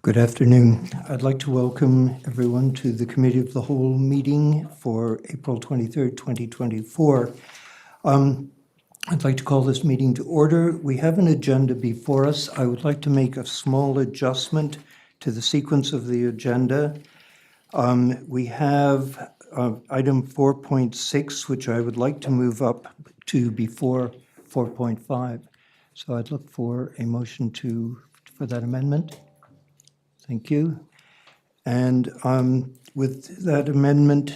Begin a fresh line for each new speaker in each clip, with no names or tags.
Good afternoon. I'd like to welcome everyone to the Committee of the Whole meeting for April 23rd, 2024. I'd like to call this meeting to order. We have an agenda before us. I would like to make a small adjustment to the sequence of the agenda. We have item 4.6, which I would like to move up to before 4.5. So I'd look for a motion for that amendment. Thank you. And with that amendment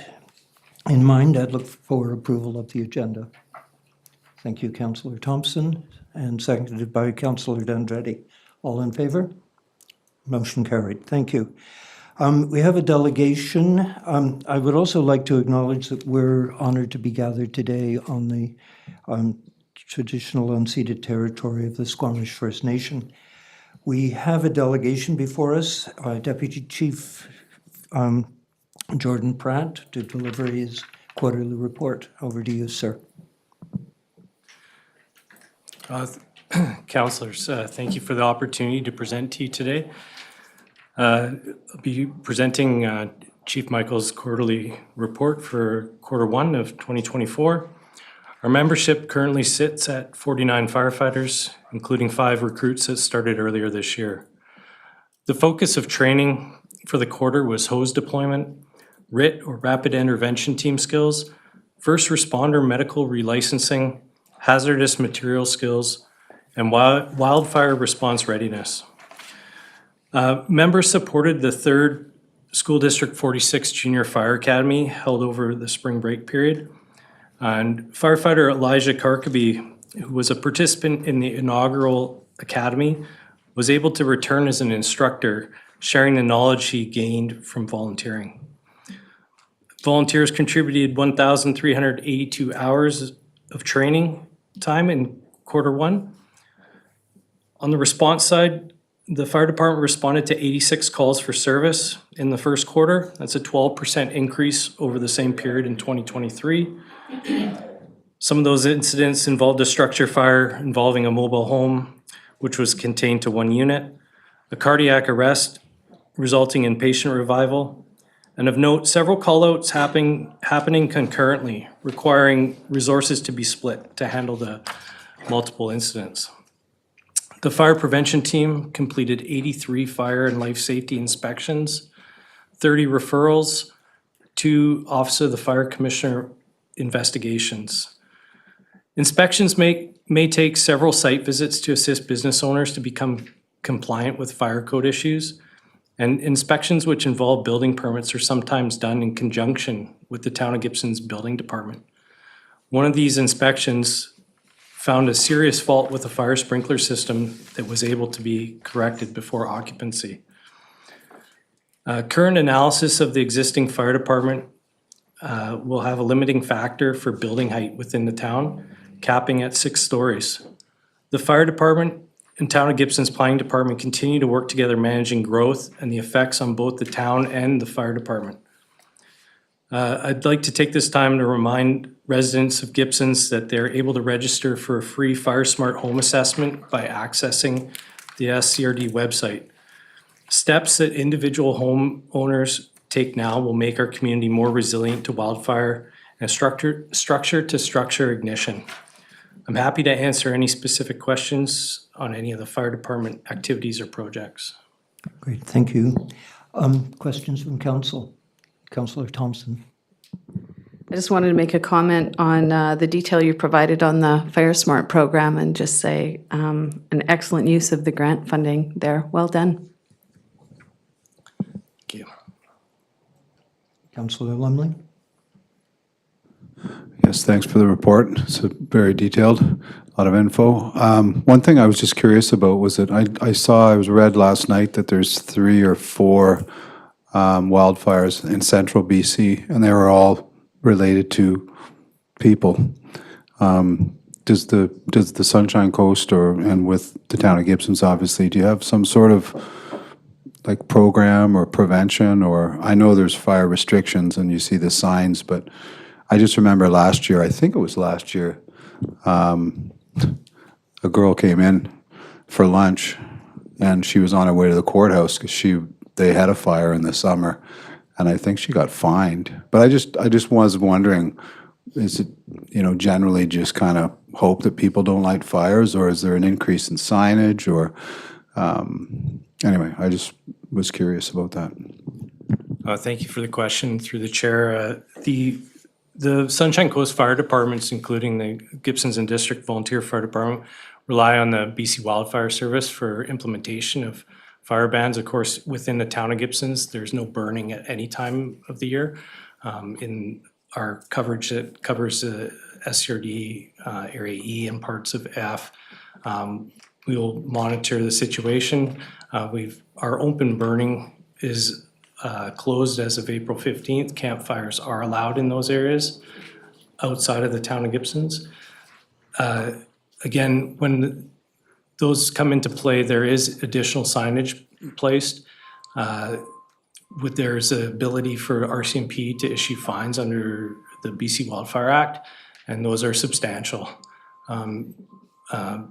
in mind, I'd look for approval of the agenda. Thank you, Councillor Thompson, and seconded by Councillor D'Andretti. All in favor? Motion carried. Thank you. We have a delegation. I would also like to acknowledge that we're honored to be gathered today on the traditional unceded territory of the Squamish First Nation. We have a delegation before us, Deputy Chief Jordan Pratt, to deliver his quarterly report. Over to you, sir.
Councillors, thank you for the opportunity to present to you today. I'll be presenting Chief Michael's quarterly report for Q1 of 2024. Our membership currently sits at 49 firefighters, including 5 recruits that started earlier this year. The focus of training for the quarter was hose deployment, RIT or Rapid Intervention Team skills, first responder medical relicensing, hazardous material skills, and wildfire response readiness. Members supported the 3rd School District 46 Junior Fire Academy held over the spring break period. And firefighter Elijah Karkaby, who was a participant in the inaugural academy, was able to return as an instructor, sharing the knowledge he gained from volunteering. Volunteers contributed 1,382 hours of training time in Q1. On the response side, the fire department responded to 86 calls for service in the first quarter. That's a 12% increase over the same period in 2023. Some of those incidents involved a structure fire involving a mobile home, which was contained to 1 unit, a cardiac arrest resulting in patient revival, and of note, several callouts happening concurrently, requiring resources to be split to handle the multiple incidents. The fire prevention team completed 83 fire and life safety inspections, 30 referrals, 2 Office of the Fire Commissioner investigations. Inspections may take several site visits to assist business owners to become compliant with fire code issues, and inspections which involve building permits are sometimes done in conjunction with the Town of Gibsons Building Department. One of these inspections found a serious fault with a fire sprinkler system that was able to be corrected before occupancy. Current analysis of the existing fire department will have a limiting factor for building height within the town, capping at 6 stories. The fire department and Town of Gibson's planning department continue to work together managing growth and the effects on both the town and the fire department. I'd like to take this time to remind residents of Gibsons that they're able to register for a free Fire Smart home assessment by accessing the SCRD website. Steps that individual homeowners take now will make our community more resilient to wildfire and structure-to-structure ignition. I'm happy to answer any specific questions on any of the fire department activities or projects.
Great, thank you. Questions from council? Councillor Thompson.
I just wanted to make a comment on the detail you provided on the Fire Smart program and just say an excellent use of the grant funding there. Well done.
Thank you.
Councillor Lumley.
Yes, thanks for the report. It's very detailed, a lot of info. One thing I was just curious about was that I read last night that there's 3 or 4 wildfires in central BC, and they were all related to people. Does the Sunshine Coast and with the Town of Gibsons, obviously, do you have some sort of like program or prevention? Or I know there's fire restrictions and you see the signs, but I just remember last year, I think it was last year, a girl came in for lunch and she was on her way to the courthouse because they had a fire in the summer, and I think she got fined. But I just was wondering, is it, generally just kind of hope that people don't light fires, or is there an increase in signage, or, anyway, I just was curious about that.
Thank you for the question through the chair. The Sunshine Coast Fire Departments, including the Gibsons and District Volunteer Fire Department, rely on the BC Wildfire Service for implementation of fire bans. Of course, within the town of Gibsons, there's no burning at any time of the year. In our coverage that covers the SCRD, Area E, and parts of F, we will monitor the situation. Our open burning is closed as of April 15th. Campfires are allowed in those areas outside of the town of Gibsons. Again, when those come into play, there is additional signage placed. There's an ability for RCMP to issue fines under the BC Wildfire Act, and those are substantial.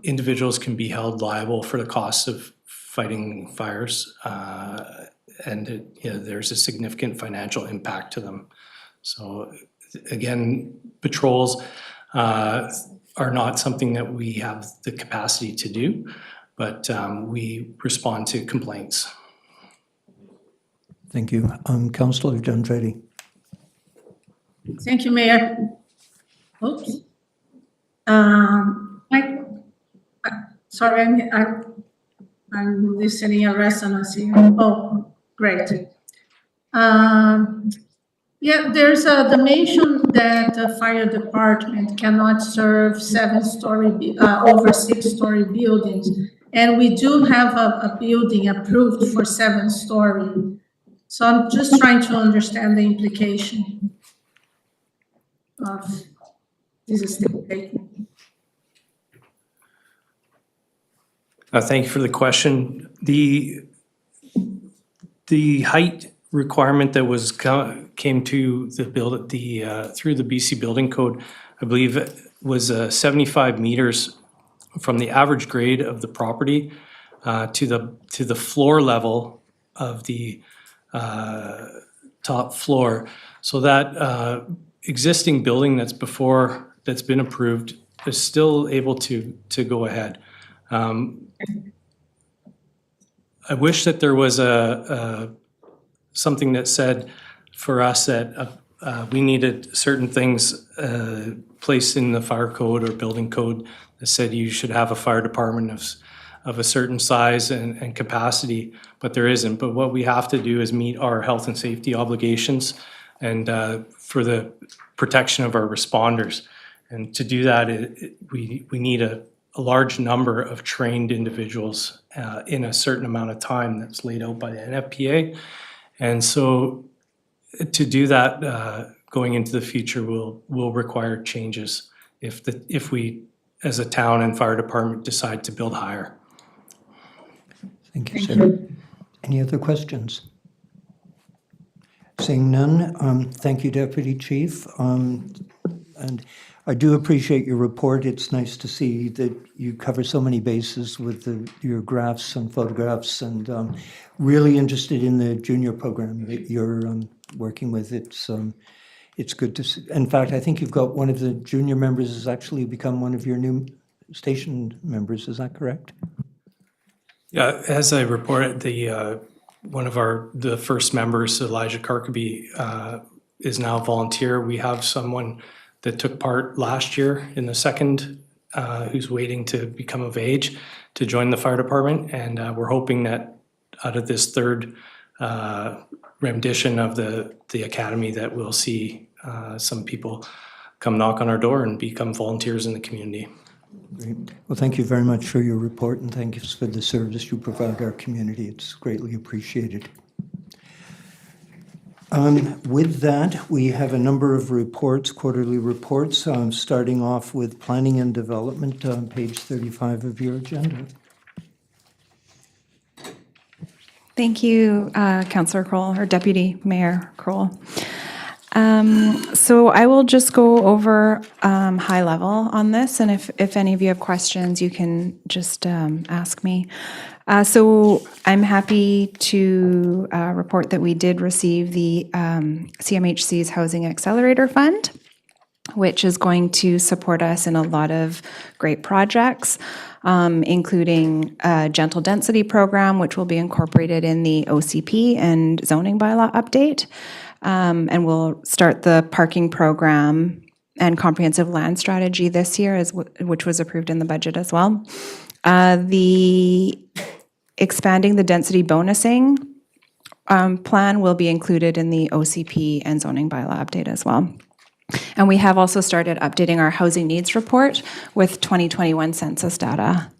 Individuals can be held liable for the costs of fighting fires, and there's a significant financial impact to them. So again, patrols are not something that we have the capacity to do, but we respond to complaints.
Thank you. Councillor Dundretti.
Thank you, Mayor. Oops. Sorry, I'm listening a resonance here. Oh, great. Yeah, there's the mention that the fire department cannot serve over 6-story buildings. And we do have a building approved for 7-story. So I'm just trying to understand the implication of this statement.
Thank you for the question. The height requirement that came to the through the BC Building Code, I believe, was 75 meters from the average grade of the property to the floor level of the top floor. So that existing building that's been approved is still able to go ahead. I wish that there was something that said for us that we needed certain things placed in the fire code or building code that said you should have a fire department of a certain size and capacity, but there isn't. But what we have to do is meet our health and safety obligations and for the protection of our responders. And to do that, we need a large number of trained individuals in a certain amount of time that's laid out by the NFPA. And so to do that, going into the future will require changes if we, as a town and fire department, decide to build higher.
Thank you, sir. Any other questions? Seeing none, thank you, Deputy Chief. And I do appreciate your report. It's nice to see that you cover so many bases with your graphs and photographs, and really interested in the junior program that you're working with. It's good to see. In fact, I think you've got one of the junior members has actually become one of your new station members. Is that correct?
Yeah, as I reported, one of the first members, Elijah Carkaby, is now a volunteer. We have someone that took part last year in the second, who's waiting to become of age to join the fire department. And we're hoping that out of this third rendition of the academy that we'll see some people come knock on our door and become volunteers in the community.
Great. Well, thank you very much for your report, and thank you for the service you provide our community. It's greatly appreciated. With that, we have a number of reports, quarterly reports, starting off with Planning and Development on page 35 of your agenda.
Thank you, Councillor Kroll, or Deputy Mayor Kroll. So I will just go over high level on this, and if any of you have questions, you can just ask me. So I'm happy to report that we did receive the CMHC's Housing Accelerator Fund, which is going to support us in a lot of great projects, including a gentle density program, which will be incorporated in the OCP and zoning bylaw update. And we'll start the parking program and comprehensive land strategy this year, which was approved in the budget as well. The expanding the density bonusing plan will be included in the OCP and zoning bylaw update as well. And we have also started updating our housing needs report with 2021 census data.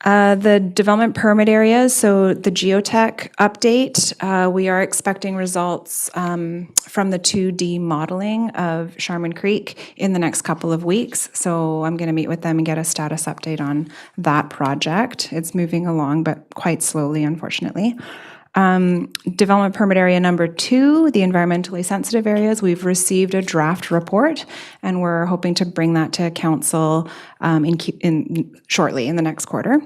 The development permit areas, so the geotech update, we are expecting results from the 2D modeling of Sharman Creek in the next couple of weeks. So I'm going to meet with them and get a status update on that project. It's moving along, but quite slowly, unfortunately. Development permit area number 2, the environmentally sensitive areas, we've received a draft report, and we're hoping to bring that to council shortly in the next quarter.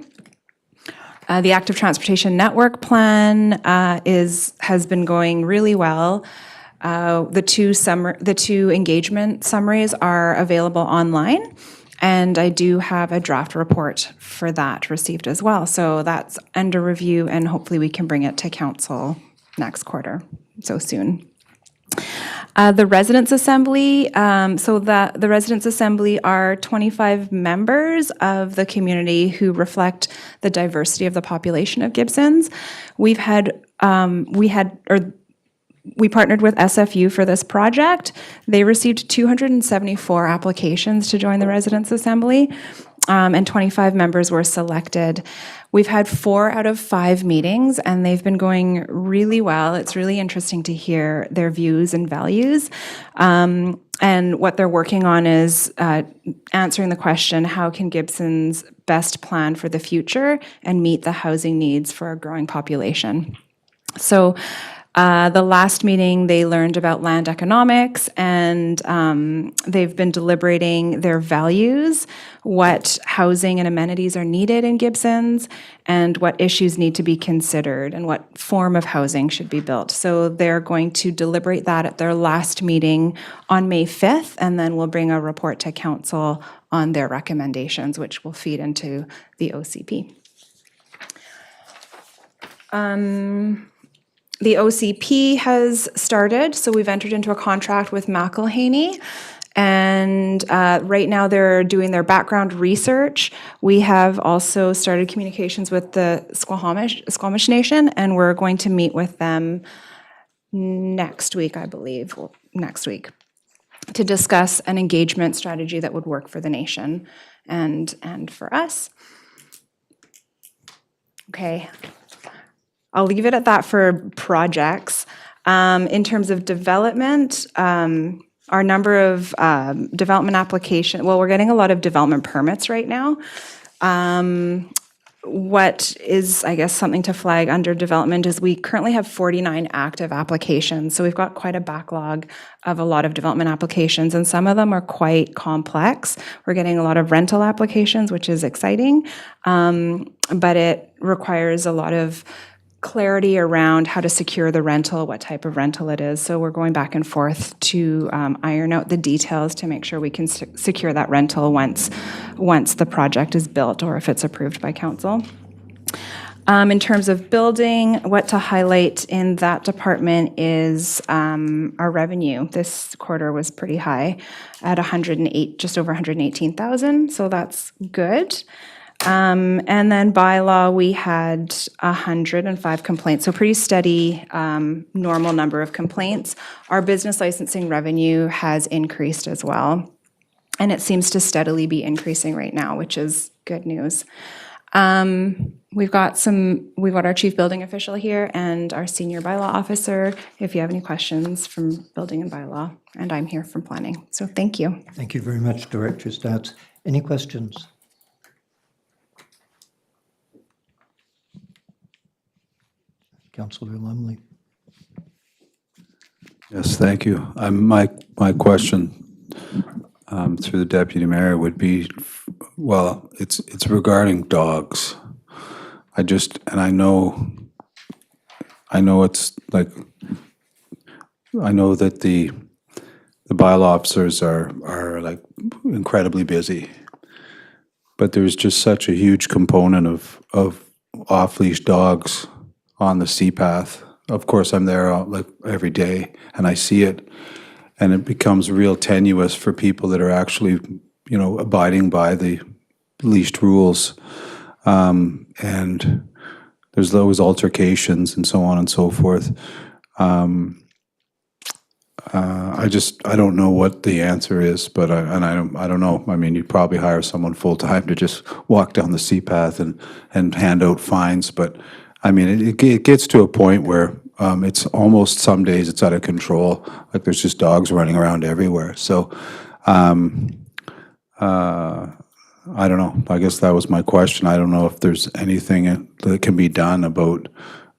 The active transportation network plan has been going really well. The two engagement summaries are available online. And I do have a draft report for that received as well. So that's under review, and hopefully we can bring it to council next quarter, so soon. The Residents' Assembly, the Residents' Assembly are 25 members of the community who reflect the diversity of the population of Gibsons. We partnered with SFU for this project. They received 274 applications to join the Residents' Assembly, and 25 members were selected. We've had 4 out of 5 meetings, and they've been going really well. It's really interesting to hear their views and values. And what they're working on is answering the question, how can Gibsons best plan for the future and meet the housing needs for a growing population? So the last meeting, they learned about land economics, and they've been deliberating their values, what housing and amenities are needed in Gibsons, and what issues need to be considered, and what form of housing should be built. So they're going to deliberate that at their last meeting on May 5th, and then we'll bring a report to council on their recommendations, which will feed into the OCP. The OCP has started, so we've entered into a contract with McElhaney, and right now they're doing their background research. We have also started communications with the Squamish Nation, and we're going to meet with them next week, I believe, to discuss an engagement strategy that would work for the nation and for us. Okay. I'll leave it at that for projects. In terms of development, our number of development applications, well, we're getting a lot of development permits right now. What is, I guess, something to flag under development is we currently have 49 active applications. So we've got quite a backlog of a lot of development applications, and some of them are quite complex. We're getting a lot of rental applications, which is exciting, but it requires a lot of clarity around how to secure the rental, what type of rental it is. So we're going back and forth to iron out the details to make sure we can secure that rental once the project is built or if it's approved by council. In terms of building, what to highlight in that department is our revenue. This quarter was pretty high at just over 118,000, so that's good. And then bylaw, we had 105 complaints, so pretty steady, normal number of complaints. Our business licensing revenue has increased as well, and it seems to steadily be increasing right now, which is good news. We've got our chief building official here and our senior bylaw officer, if you have any questions from building and bylaw, and I'm here from planning. So thank you.
Thank you very much, Director Stats. Any questions? Councillor Lumley.
Yes, thank you. My question through the deputy mayor would be, well, it's regarding dogs. and I know it's like, I know that the bylaw officers are like incredibly busy, but there's just such a huge component of off-leash dogs on the sea path. Of course, I'm there like every day and I see it, and it becomes real tenuous for people that are actually, abiding by the leashed rules. And there's always altercations and so on and so forth. I don't know what the answer is, but I don't know. I mean, you'd probably hire someone full-time to just walk down the sea path and hand out fines, but I mean, it gets to a point where it's almost, some days it's out of control. Like there's just dogs running around everywhere. So, I don't know. I guess that was my question. I don't know if there's anything that can be done about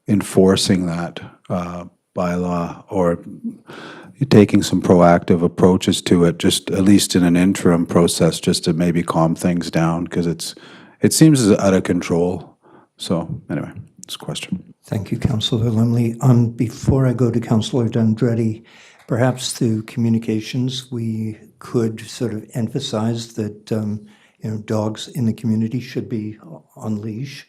enforcing that bylaw, or taking some proactive approaches to it, just at least in an interim process, just to maybe calm things down, because it seems out of control. So anyway, it's a question.
Thank you, Councillor Lumley. Before I go to Councillor D'Andretti, perhaps through communications, we could sort of emphasize that dogs in the community should be on leash.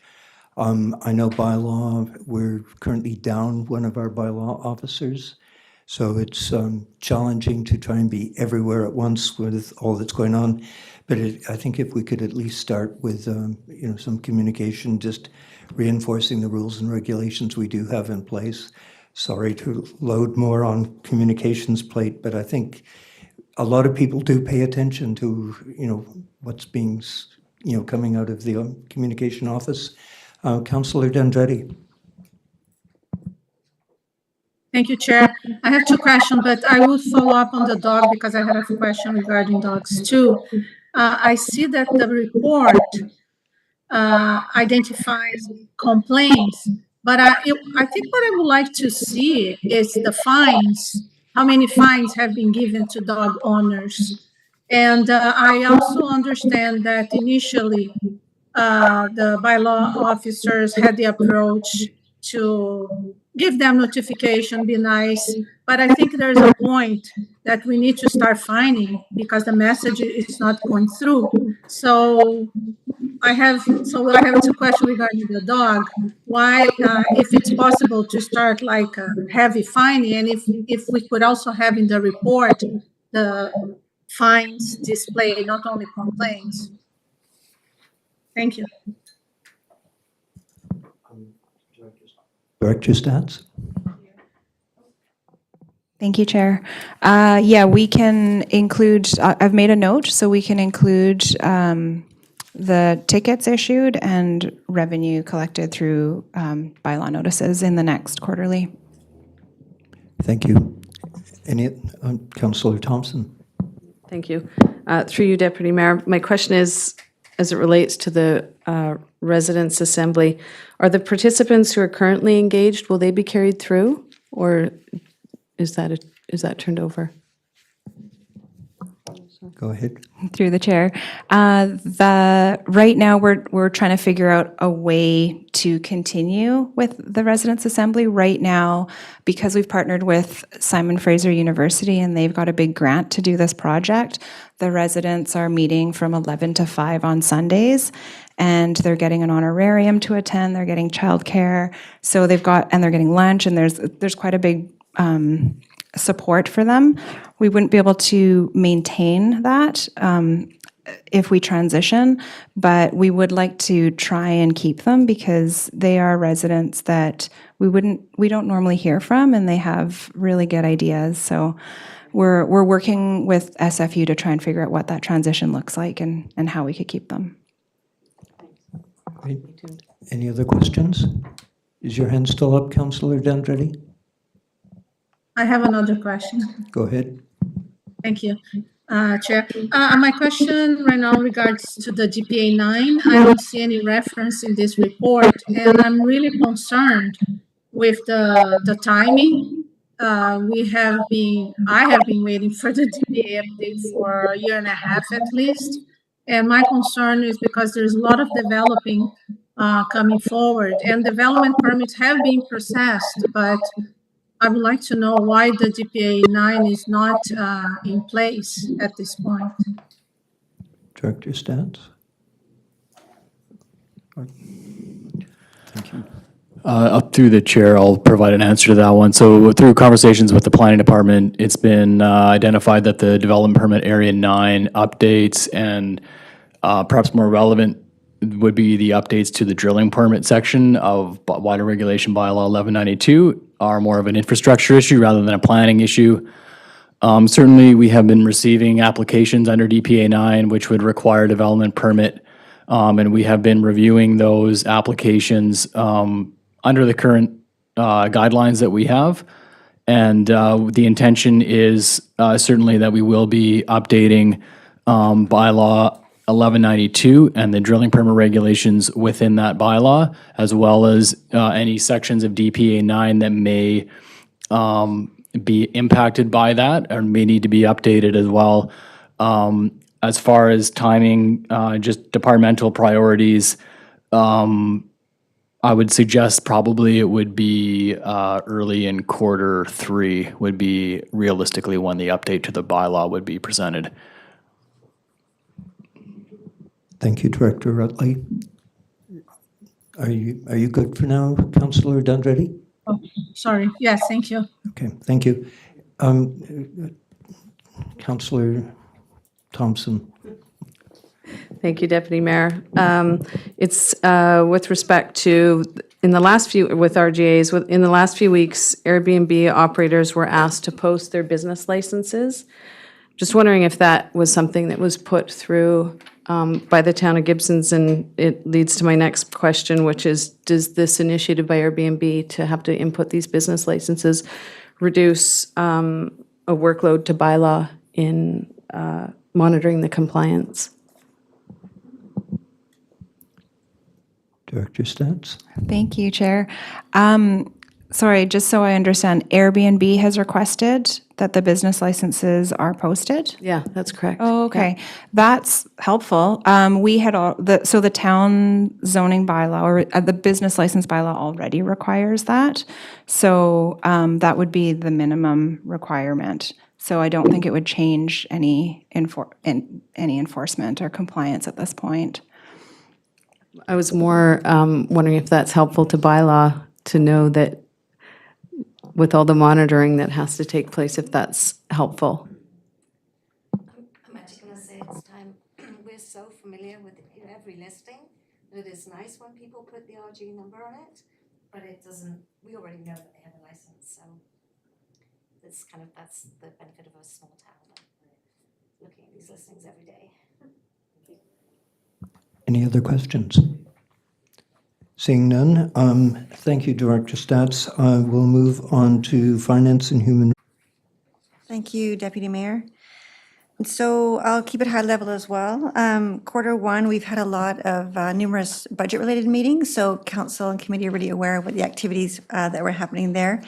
I know bylaw, we're currently down one of our bylaw officers, so it's challenging to try and be everywhere at once with all that's going on. But I think if we could at least start with some communication, just reinforcing the rules and regulations we do have in place. Sorry to load more on communications plate, but I think a lot of people do pay attention to what's being coming out of the communication office. Councillor D'Andretti.
Thank you, Chair. I have two questions, but I will follow up on the dog because I have a question regarding dogs too. I see that the report identifies complaints, but I think what I would like to see is the fines, how many fines have been given to dog owners. And I also understand that initially the bylaw officers had the approach to give them notification, be nice, but I think there's a point that we need to start fining because the message is not going through. So I have two questions regarding the dog. Why, if it's possible to start like a heavy fining, and if we could also have in the report the fines displayed, not only complaints. Thank you.
Director Stats.
Thank you, Chair. Yeah, we can include, I've made a note, so we can include the tickets issued and revenue collected through bylaw notices in the next quarterly.
Thank you. Councillor Thompson.
Thank you. Through you, Deputy Mayor, my question is, as it relates to the residents' assembly, are the participants who are currently engaged, will they be carried through, or is that turned over?
Go ahead.
Through the chair. Right now, we're trying to figure out a way to continue with the residents' assembly. Right now, because we've partnered with Simon Fraser University and they've got a big grant to do this project, the residents are meeting from 11 to 5 on Sundays, and they're getting an honorarium to attend, they're getting childcare, so they're getting lunch, and there's quite a big support for them. We wouldn't be able to maintain that if we transition, but we would like to try and keep them because they are residents that we don't normally hear from, and they have really good ideas. So we're working with SFU to try and figure out what that transition looks like and how we could keep them.
Right. Any other questions? Is your hand still up, Councillor D'Andretti?
I have another question.
Go ahead.
Thank you, Chair. My question right now regards to the GPA 9. I don't see any reference in this report, and I'm really concerned with the timing. I have been waiting for the GPA update for a year and a half at least, and my concern is because there's a lot of developing coming forward. And development permits have been processed, but I would like to know why the DPA 9 is not in place at this point.
Director Stats? Thank you.
Up through the chair, I'll provide an answer to that one. So through conversations with the planning department, it's been identified that the development permit area 9 updates and perhaps more relevant would be the updates to the drilling permit section of water regulation bylaw 1192 are more of an infrastructure issue rather than a planning issue. Certainly, we have been receiving applications under DPA 9, which would require development permit, and we have been reviewing those applications under the current guidelines that we have. And the intention is certainly that we will be updating bylaw 1192 and the drilling permit regulations within that bylaw, as well as any sections of DPA 9 that may be impacted by that or may need to be updated as well. As far as timing, just departmental priorities, I would suggest probably it would be early in Q3 would be realistically when the update to the bylaw would be presented.
Thank you, Director Rutley. Are you good for now, Councillor Dundready?
Oh, sorry. Yes, thank you.
Okay, thank you. Councillor Thompson.
Thank you, Deputy Mayor. It's with respect to, with RGAs, in the last few weeks, Airbnb operators were asked to post their business licenses. Just wondering if that was something that was put through by the town of Gibsons, and it leads to my next question, which is, does this initiative by Airbnb to have to input these business licenses reduce a workload to bylaw in monitoring the compliance?
Director Stats.
Thank you, Chair. Sorry, just so I understand, Airbnb has requested that the business licenses are posted?
Yeah, that's correct.
Oh, okay. That's helpful. We had so the town zoning bylaw or the business license bylaw already requires that. So that would be the minimum requirement. So I don't think it would change any enforcement or compliance at this point.
I was more wondering if that's helpful to bylaw to know that with all the monitoring that has to take place, if that's helpful.
I'm actually going to say it's time. We're so familiar with every listing that it is nice when people put the RG number on it, but it doesn't, we already know that they have a license, so that's the benefit of a small town. We're looking at these listings every day.
Any other questions? Seeing none, thank you, Director Stats. We'll move on to Finance and Human.
Thank you, Deputy Mayor. And so I'll keep it high level as well. Q1, we've had a lot of numerous budget-related meetings, so council and committee are really aware of what the activities that were happening there.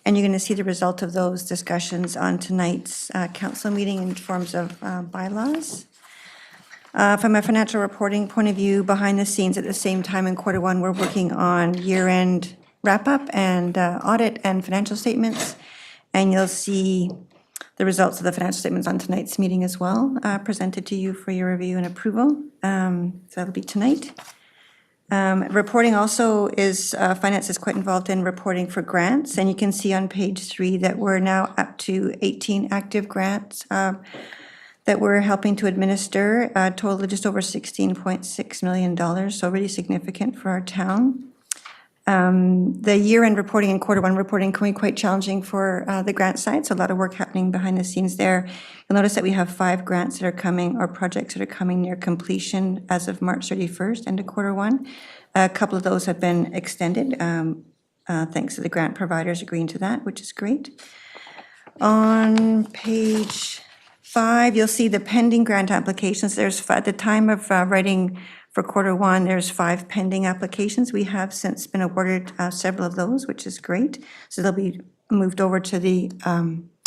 And you're going to see the result of those discussions on tonight's council meeting in forms of bylaws. From a financial reporting point of view, behind the scenes at the same time in Q1, we're working on year-end wrap-up and audit and financial statements. And you'll see the results of the financial statements on tonight's meeting as well, presented to you for your review and approval. So that'll be tonight. Reporting also is, finance is quite involved in reporting for grants. And you can see on page 3 that we're now up to 18 active grants that we're helping to administer, a total of just over $16.6 million, so really significant for our town. The year-end reporting and Q1 reporting can be quite challenging for the grant side, so a lot of work happening behind the scenes there. You'll notice that we have 5 grants that are coming, or projects that are coming near completion as of March 31st, into Q1. A couple of those have been extended, thanks to the grant providers agreeing to that, which is great. On page 5, you'll see the pending grant applications. There's, at the time of writing for Q1, there's 5 pending applications. We have since been awarded several of those, which is great. So they'll be moved over to the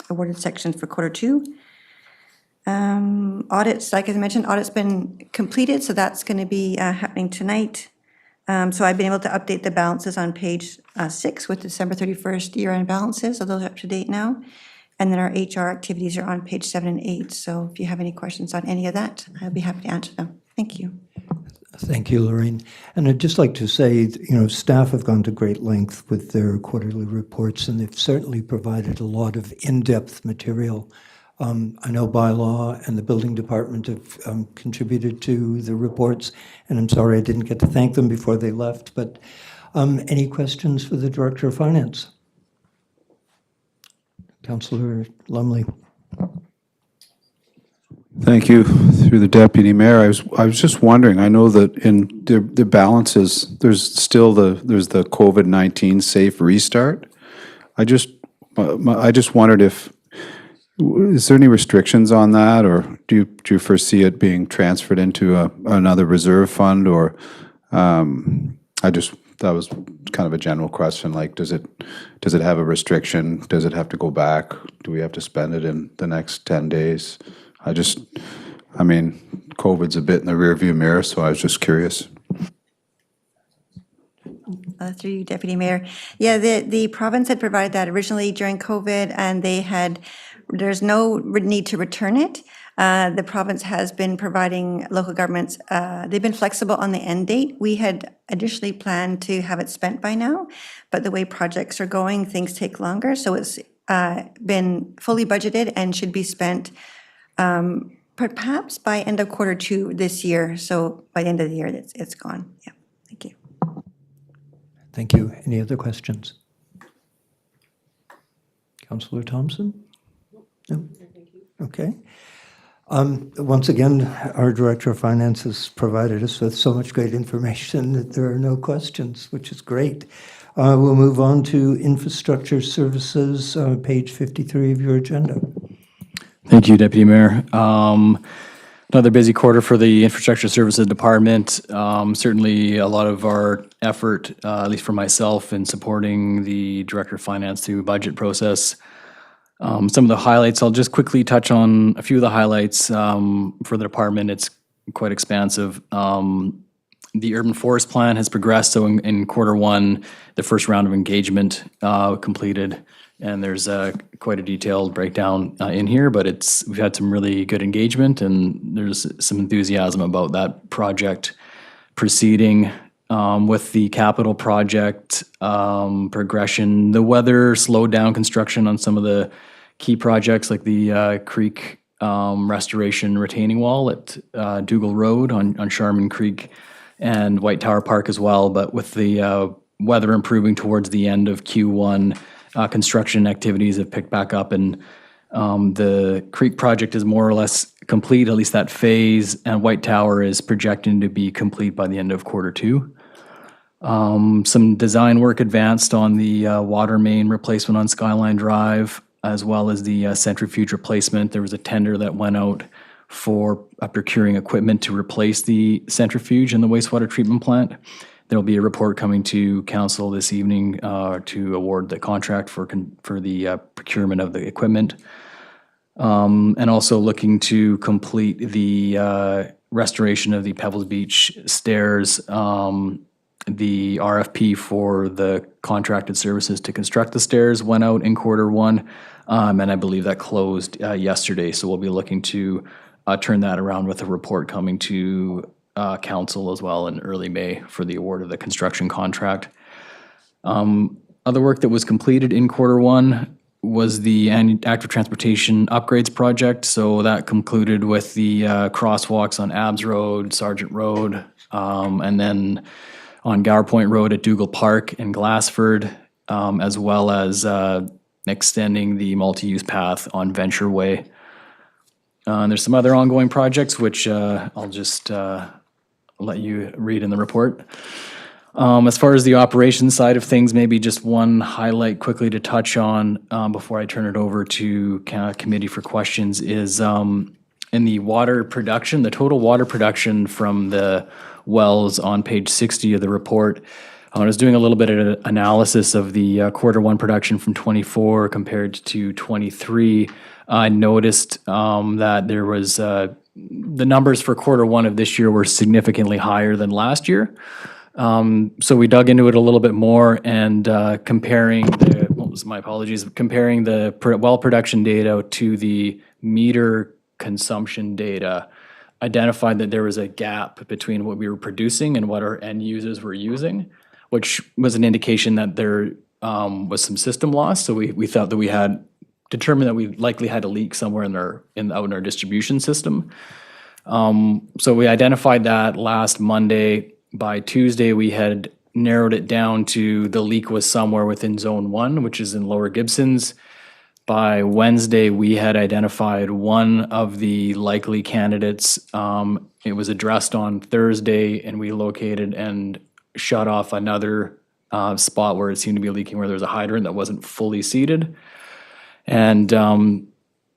awarded section for Q2. Audits, like I mentioned, audit's been completed, so that's going to be happening tonight. So I've been able to update the balances on page 6 with December 31st year-end balances, so those are up to date now. And then our HR activities are on page 7 and 8. So if you have any questions on any of that, I'll be happy to answer them. Thank you.
Thank you, Lorraine. And I'd just like to say, staff have gone to great length with their quarterly reports, and they've certainly provided a lot of in-depth material. I know bylaw and the building department have contributed to the reports, and I'm sorry I didn't get to thank them before they left, but any questions for the Director of Finance? Councillor Lumley.
Thank you. Through the Deputy Mayor, I was just wondering, I know that in the balances, there's the COVID-19 safe restart. I just wondered if, is there any restrictions on that, or do you foresee it being transferred into another reserve fund, or that was kind of a general question, like does it have a restriction? Does it have to go back? Do we have to spend it in the next 10 days? COVID's a bit in the rearview mirror, so I was just curious.
Through you, Deputy Mayor. Yeah, the province had provided that originally during COVID, and there's no need to return it. The province has been providing local governments, they've been flexible on the end date. We had additionally planned to have it spent by now, but the way projects are going, things take longer. So it's been fully budgeted and should be spent perhaps by end of Q2 this year. So by the end of the year, it's gone. Yeah, thank you.
Thank you. Any other questions? Councillor Thompson? No? Okay. Once again, our Director of Finance has provided us with so much great information that there are no questions, which is great. We'll move on to Infrastructure Services, page 53 of your agenda.
Thank you, Deputy Mayor. Another busy quarter for the Infrastructure Services Department. Certainly a lot of our effort, at least for myself, in supporting the Director of Finance through budget process. Some of the highlights, I'll just quickly touch on a few of the highlights for the department. It's quite expansive. The urban forest plan has progressed, so in Q1, the first round of engagement completed, and there's quite a detailed breakdown in here, but we've had some really good engagement, and there's some enthusiasm about that project proceeding. With the capital project progression, the weather slowed down construction on some of the key projects, like the creek restoration retaining wall at Dougal Road on Sharman Creek and White Tower Park as well. But with the weather improving towards the end of Q1, construction activities have picked back up, and the creek project is more or less complete, at least that phase, and White Tower is projecting to be complete by the end of Q2. Some design work advanced on the water main replacement on Skyline Drive, as well as the centrifuge replacement. There was a tender that went out for procuring equipment to replace the centrifuge in the wastewater treatment plant. There'll be a report coming to council this evening to award the contract for the procurement of the equipment. And also looking to complete the restoration of the Pebbles Beach stairs. The RFP for the contracted services to construct the stairs went out in Q1, and I believe that closed yesterday. So we'll be looking to turn that around with a report coming to council as well in early May for the award of the construction contract. Other work that was completed in Q1 was the active transportation upgrades project. So that concluded with the crosswalks on Abbs Road, Sargent Road, and then on Gower Point Road at Dougal Park in Glassford, as well as extending the multi-use path on Venture Way. And there's some other ongoing projects, which I'll just let you read in the report. As far as the operations side of things, maybe just one highlight quickly to touch on before I turn it over to committee for questions is in the water production, the total water production from the wells on page 60 of the report. I was doing a little bit of analysis of the Q1 production from 24 compared to 23. I noticed that there was the numbers for Q1 of this year were significantly higher than last year. So we dug into it a little bit more and comparing the, my apologies, comparing the well production data to the meter consumption data, identified that there was a gap between what we were producing and what our end users were using, which was an indication that there was some system loss. So we thought that we had determined that we likely had a leak somewhere out in our distribution system. So we identified that last Monday. By Tuesday, we had narrowed it down to the leak was somewhere within Zone 1, which is in Lower Gibsons. By Wednesday, we had identified one of the likely candidates. It was addressed on Thursday, and we located and shut off another spot where it seemed to be leaking, where there was a hydrant that wasn't fully seated. And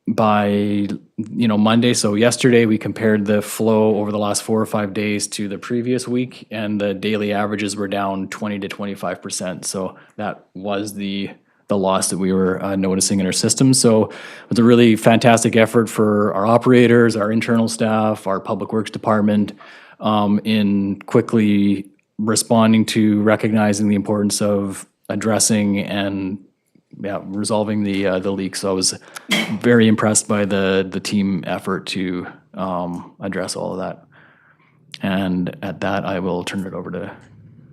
by Monday, so yesterday, we compared the flow over the last 4 or 5 days to the previous week, and the daily averages were down 20 to 25%. So that was the loss that we were noticing in our system. So it was a really fantastic effort for our operators, our internal staff, our public works department, in quickly responding to recognizing the importance of addressing and resolving the leak. So I was very impressed by the team effort to address all of that. And at that, I will turn it over to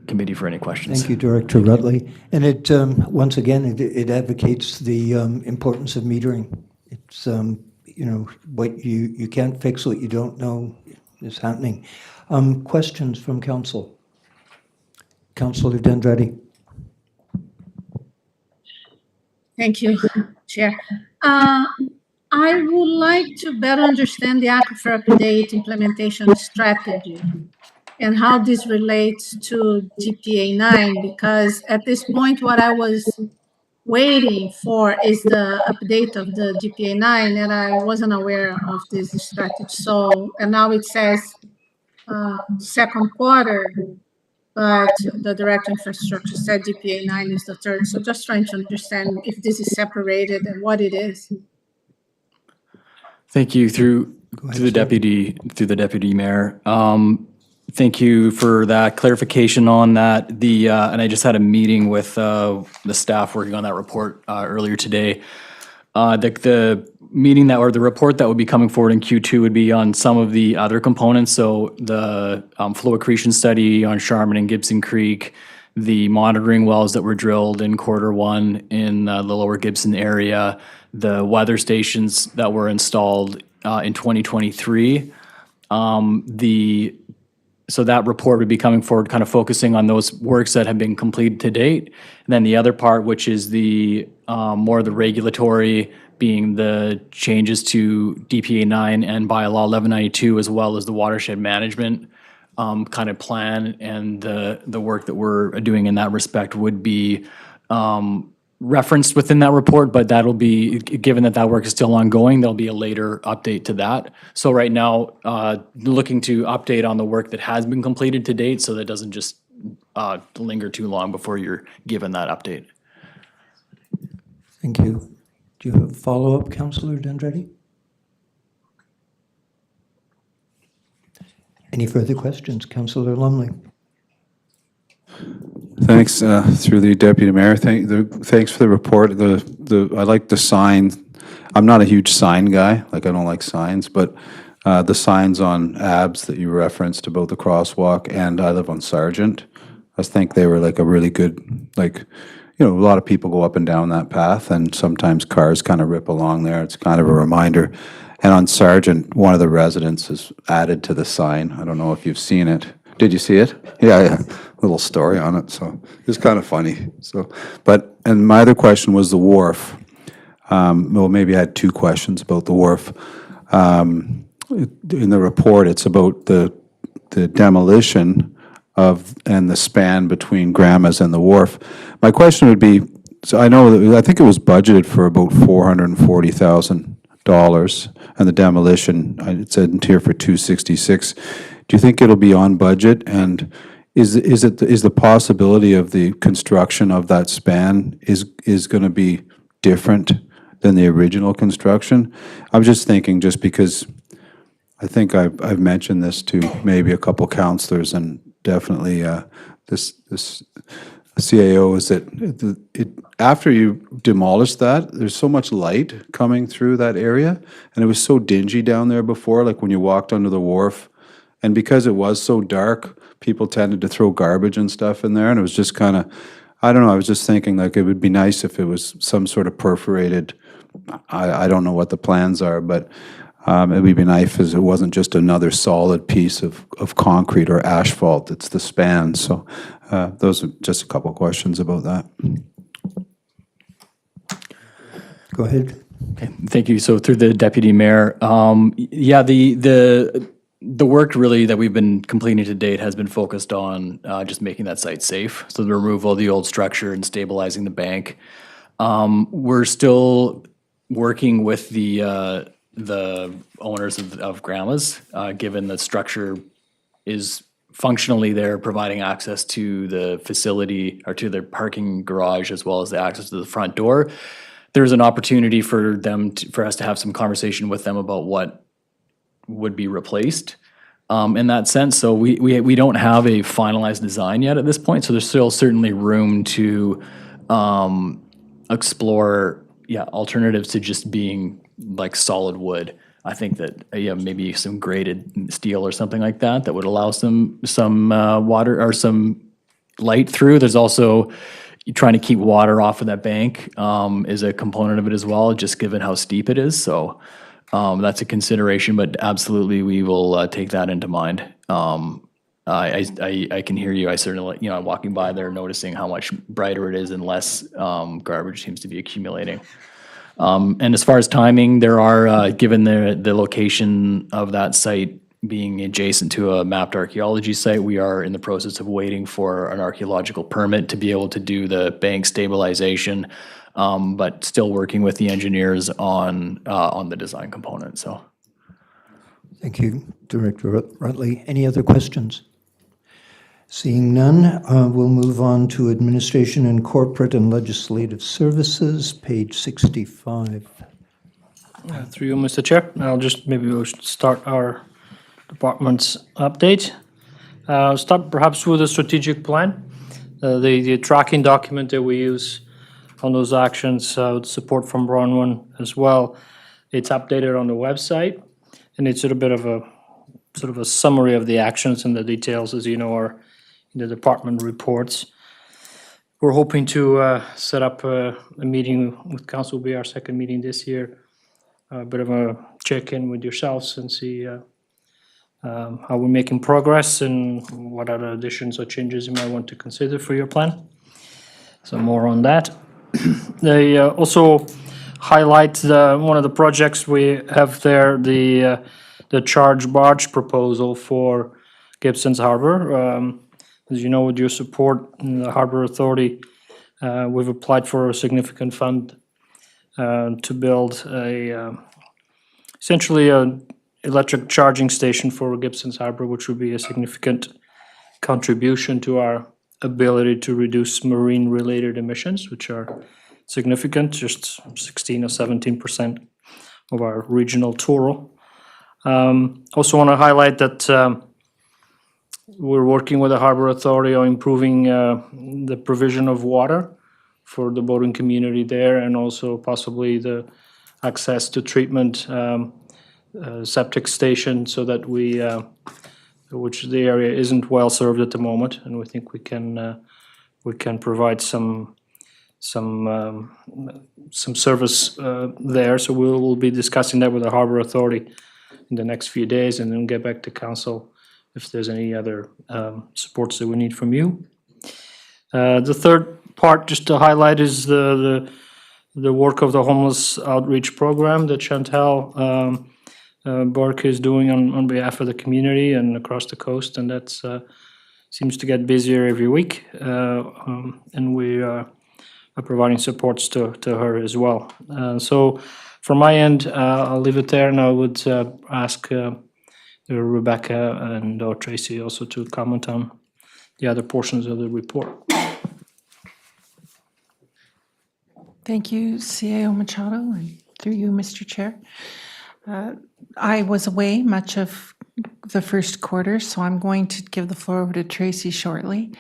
committee for any questions.
Thank you, Director Rutley. And it, once again, it advocates the importance of metering. It's, what you can't fix, what you don't know is happening. Questions from council? Councillor Dendretti.
Thank you, Chair. I would like to better understand the Aquifer Update implementation strategy and how this relates to GPA 9, because at this point, what I was waiting for is the update of the GPA 9, and I wasn't aware of this strategy. So, and now it says second quarter, but the Director of Infrastructure said GPA 9 is the third. So just trying to understand if this is separated and what it is.
Thank you. Through the deputy mayor. Thank you for that clarification on that. And I just had a meeting with the staff working on that report earlier today. The meeting or the report that would be coming forward in Q2 would be on some of the other components. So the flow accretion study on Charmin and Gibson Creek, the monitoring wells that were drilled in Q1 in the Lower Gibson area, the weather stations that were installed in 2023. So that report would be coming forward, kind of focusing on those works that have been completed to date. And then the other part, which is the more the regulatory, being the changes to DPA 9 and bylaw 1192, as well as the watershed management kind of plan, and the work that we're doing in that respect would be referenced within that report, but that'll be, given that work is still ongoing, there'll be a later update to that. So right now, looking to update on the work that has been completed to date, so that it doesn't just linger too long before you're given that update.
Thank you. Do you have a follow-up, Councillor Dendretti? Any further questions? Councillor Lumley.
Thanks, through the Deputy Mayor. Thanks for the report. I like the sign. I'm not a huge sign guy, I don't like signs, but the signs on ABS that you referenced about the crosswalk, and I live on Sargent, I think they were a really good, a lot of people go up and down that path, and sometimes cars kind of rip along there. It's kind of a reminder. And on Sargent, one of the residents has added to the sign. I don't know if you've seen it. Did you see it? Yeah. Little story on it, so it's kind of funny. So, and my other question was the wharf. Well, maybe I had two questions about the wharf. In the report, it's about the demolition and the span between Grandma's and the wharf. My question would be, so I think it was budgeted for about $440,000, and the demolition, it said here for $266,000. Do you think it'll be on budget? And is the possibility of the construction of that span is going to be different than the original construction? I'm just thinking, just because I think I've mentioned this to maybe a couple councillors, and definitely this CAO is that after you demolish that, there's so much light coming through that area, and it was so dingy down there before, like when you walked under the wharf, and because it was so dark, people tended to throw garbage and stuff in there, and it was just kind of, I don't know, I was just thinking like it would be nice if it was some sort of perforated, I don't know what the plans are, but it would be nice if it wasn't just another solid piece of concrete or asphalt, it's the span. So those are just a couple of questions about that.
Go ahead.
Okay, thank you. So through the deputy mayor, yeah, the work really that we've been completing to date has been focused on just making that site safe. So the removal of the old structure and stabilizing the bank. We're still working with the owners of Grandma's, given the structure is functionally there, providing access to the facility or to their parking garage as well as the access to the front door. There's an opportunity for us to have some conversation with them about what would be replaced in that sense. So we don't have a finalized design yet at this point. So there's still certainly room to explore alternatives to just being like solid wood. I think that maybe some graded steel or something like that would allow some water or some light through. There's also trying to keep water off of that bank is a component of it as well, just given how steep it is. So that's a consideration, but absolutely we will take that into mind. I can hear you. I certainly, I'm walking by there noticing how much brighter it is and less garbage seems to be accumulating. And as far as timing, there are, given the location of that site being adjacent to a mapped archaeology site, we are in the process of waiting for an archaeological permit to be able to do the bank stabilization, but still working with the engineers on the design component. So,
Thank you, Director Rutley. Any other questions? Seeing none, we'll move on to Administration and Corporate and Legislative Services, page 65.
Through you, Mr. Chair, we'll start our department's update. Start perhaps with the strategic plan, the tracking document that we use on those actions, with support from Bronwyn as well. It's updated on the website, and it's a bit of a summary of the actions and the details, as you know, are in the department reports. We're hoping to set up a meeting with council. Will be our second meeting this year. A bit of a check-in with yourselves and see how we're making progress and what other additions or changes you might want to consider for your plan. So more on that. They also highlight one of the projects we have there, the charge barge proposal for Gibsons Harbor. As you know, with your support in the Harbor Authority, we've applied for a significant fund to build essentially an electric charging station for Gibsons Harbor, which would be a significant contribution to our ability to reduce marine-related emissions, which are significant, just 16 or 17% of our regional total. Also want to highlight that we're working with the Harbor Authority on improving the provision of water for the boating community there, and also possibly the access to treatment septic station, so that which the area isn't well served at the moment, and we think we can provide some service there. So we'll be discussing that with the Harbor Authority in the next few days, and then get back to council if there's any other supports that we need from you. The third part, just to highlight, is the work of the homeless outreach program that Chantal Burke is doing on behalf of the community and across the coast, and that seems to get busier every week, and we are providing supports to her as well. So from my end, I'll leave it there, and I would ask Rebecca and or Tracy also to comment on the other portions of the report.
Thank you, CAO Machado, and through you, Mr. Chair. I was away much of the first quarter, so I'm going to give the floor over to Tracy shortly.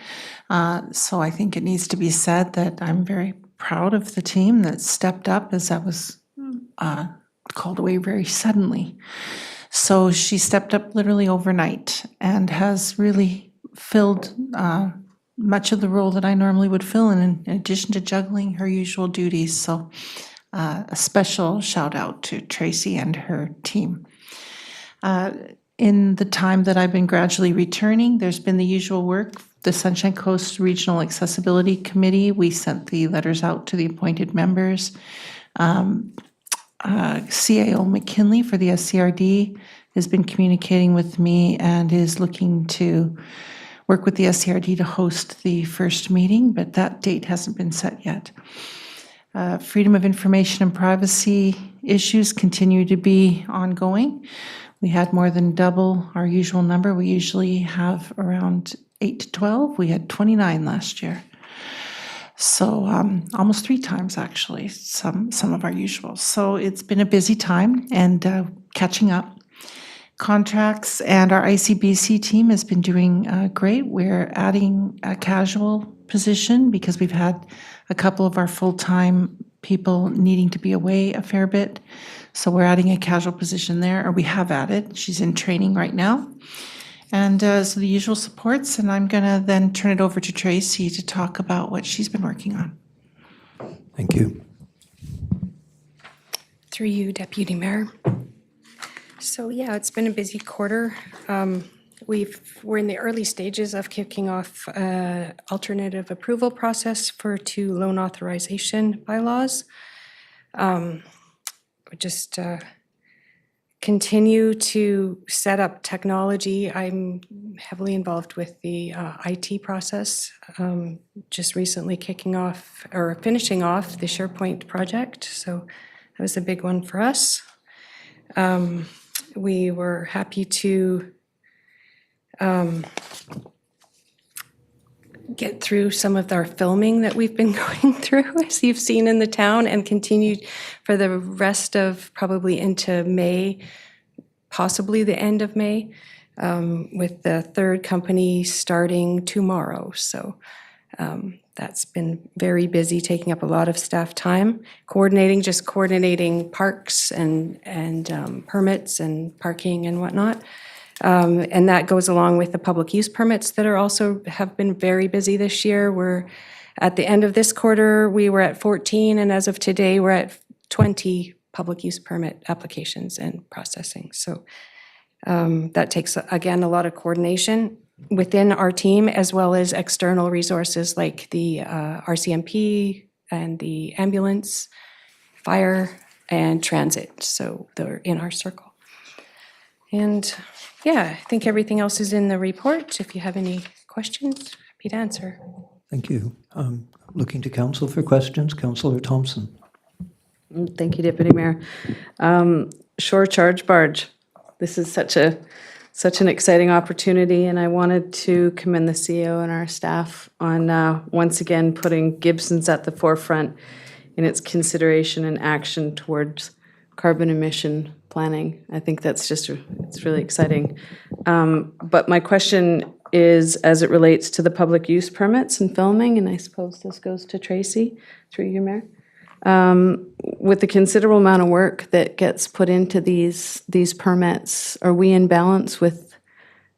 So I think it needs to be said that I'm very proud of the team that stepped up as that was called away very suddenly. So she stepped up literally overnight and has really filled much of the role that I normally would fill in addition to juggling her usual duties. So a special shout out to Tracy and her team. In the time that I've been gradually returning, there's been the usual work. The Sunshine Coast Regional Accessibility Committee, we sent the letters out to the appointed members. CAO McKinley for the SCRD has been communicating with me and is looking to work with the SCRD to host the first meeting, but that date hasn't been set yet. Freedom of information and privacy issues continue to be ongoing. We had more than double our usual number. We usually have around 8 to 12. We had 29 last year. So almost 3 times, actually, some of our usuals. So it's been a busy time and catching up. Contracts and our ICBC team has been doing great. We're adding a casual position because we've had a couple of our full-time people needing to be away a fair bit. So we're adding a casual position there, or we have added. She's in training right now. And so the usual supports, and I'm going to then turn it over to Tracy to talk about what she's been working on.
Thank you.
Through you, Deputy Mayor. So yeah, it's been a busy quarter. We're in the early stages of kicking off alternative approval process for 2 loan authorization bylaws. We just continue to set up technology. I'm heavily involved with the IT process. Just recently kicking off or finishing off the SharePoint project. So that was a big one for us. We were happy to get through some of our filming that we've been going through, as you've seen in the town, and continue for the rest of probably into May, possibly the end of May, with the 3rd company starting tomorrow. So that's been very busy, taking up a lot of staff time, coordinating parks and permits and parking and whatnot. And that goes along with the public use permits that are also have been very busy this year. We're at the end of this quarter, we were at 14, and as of today, we're at 20 public use permit applications and processing. So that takes, again, a lot of coordination within our team, as well as external resources like the RCMP and the ambulance, fire, and transit. So they're in our circle. And yeah, I think everything else is in the report. If you have any questions, happy to answer.
Thank you. Looking to council for questions. Councillor Thompson.
Thank you, Deputy Mayor. Shore charge barge. This is such an exciting opportunity, and I wanted to commend the CEO and our staff on once again putting Gibsons at the forefront in its consideration and action towards carbon emission planning. I think that's it's really exciting. But my question is, as it relates to the public use permits and filming, and I suppose this goes to Tracy, through you, Mayor. With the considerable amount of work that gets put into these permits, are we in balance with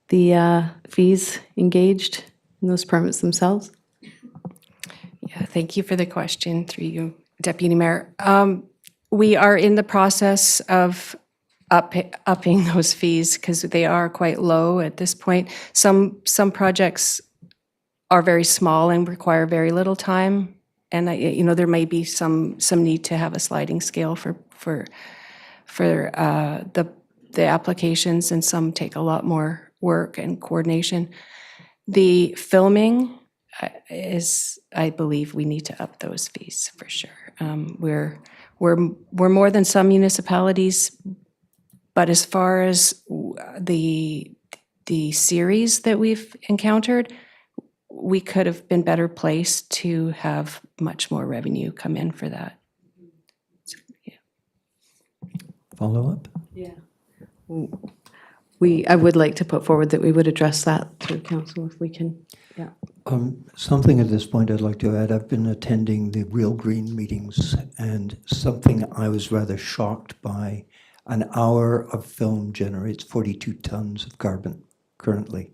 the fees engaged in those permits themselves?
Yeah, thank you for the question, through you, Deputy Mayor. We are in the process of upping those fees because they are quite low at this point. Some projects are very small and require very little time. And there may be some need to have a sliding scale for the applications, and some take a lot more work and coordination. The filming is, I believe, we need to up those fees for sure. We're more than some municipalities, but as far as the series that we've encountered, we could have been better placed to have much more revenue come in for that. So, yeah.
Follow up?
Yeah. I would like to put forward that we would address that through council if we can, yeah.
Something at this point I'd like to add. I've been attending the Real Green meetings, and something I was rather shocked by. An hour of film generates 42 tons of carbon currently.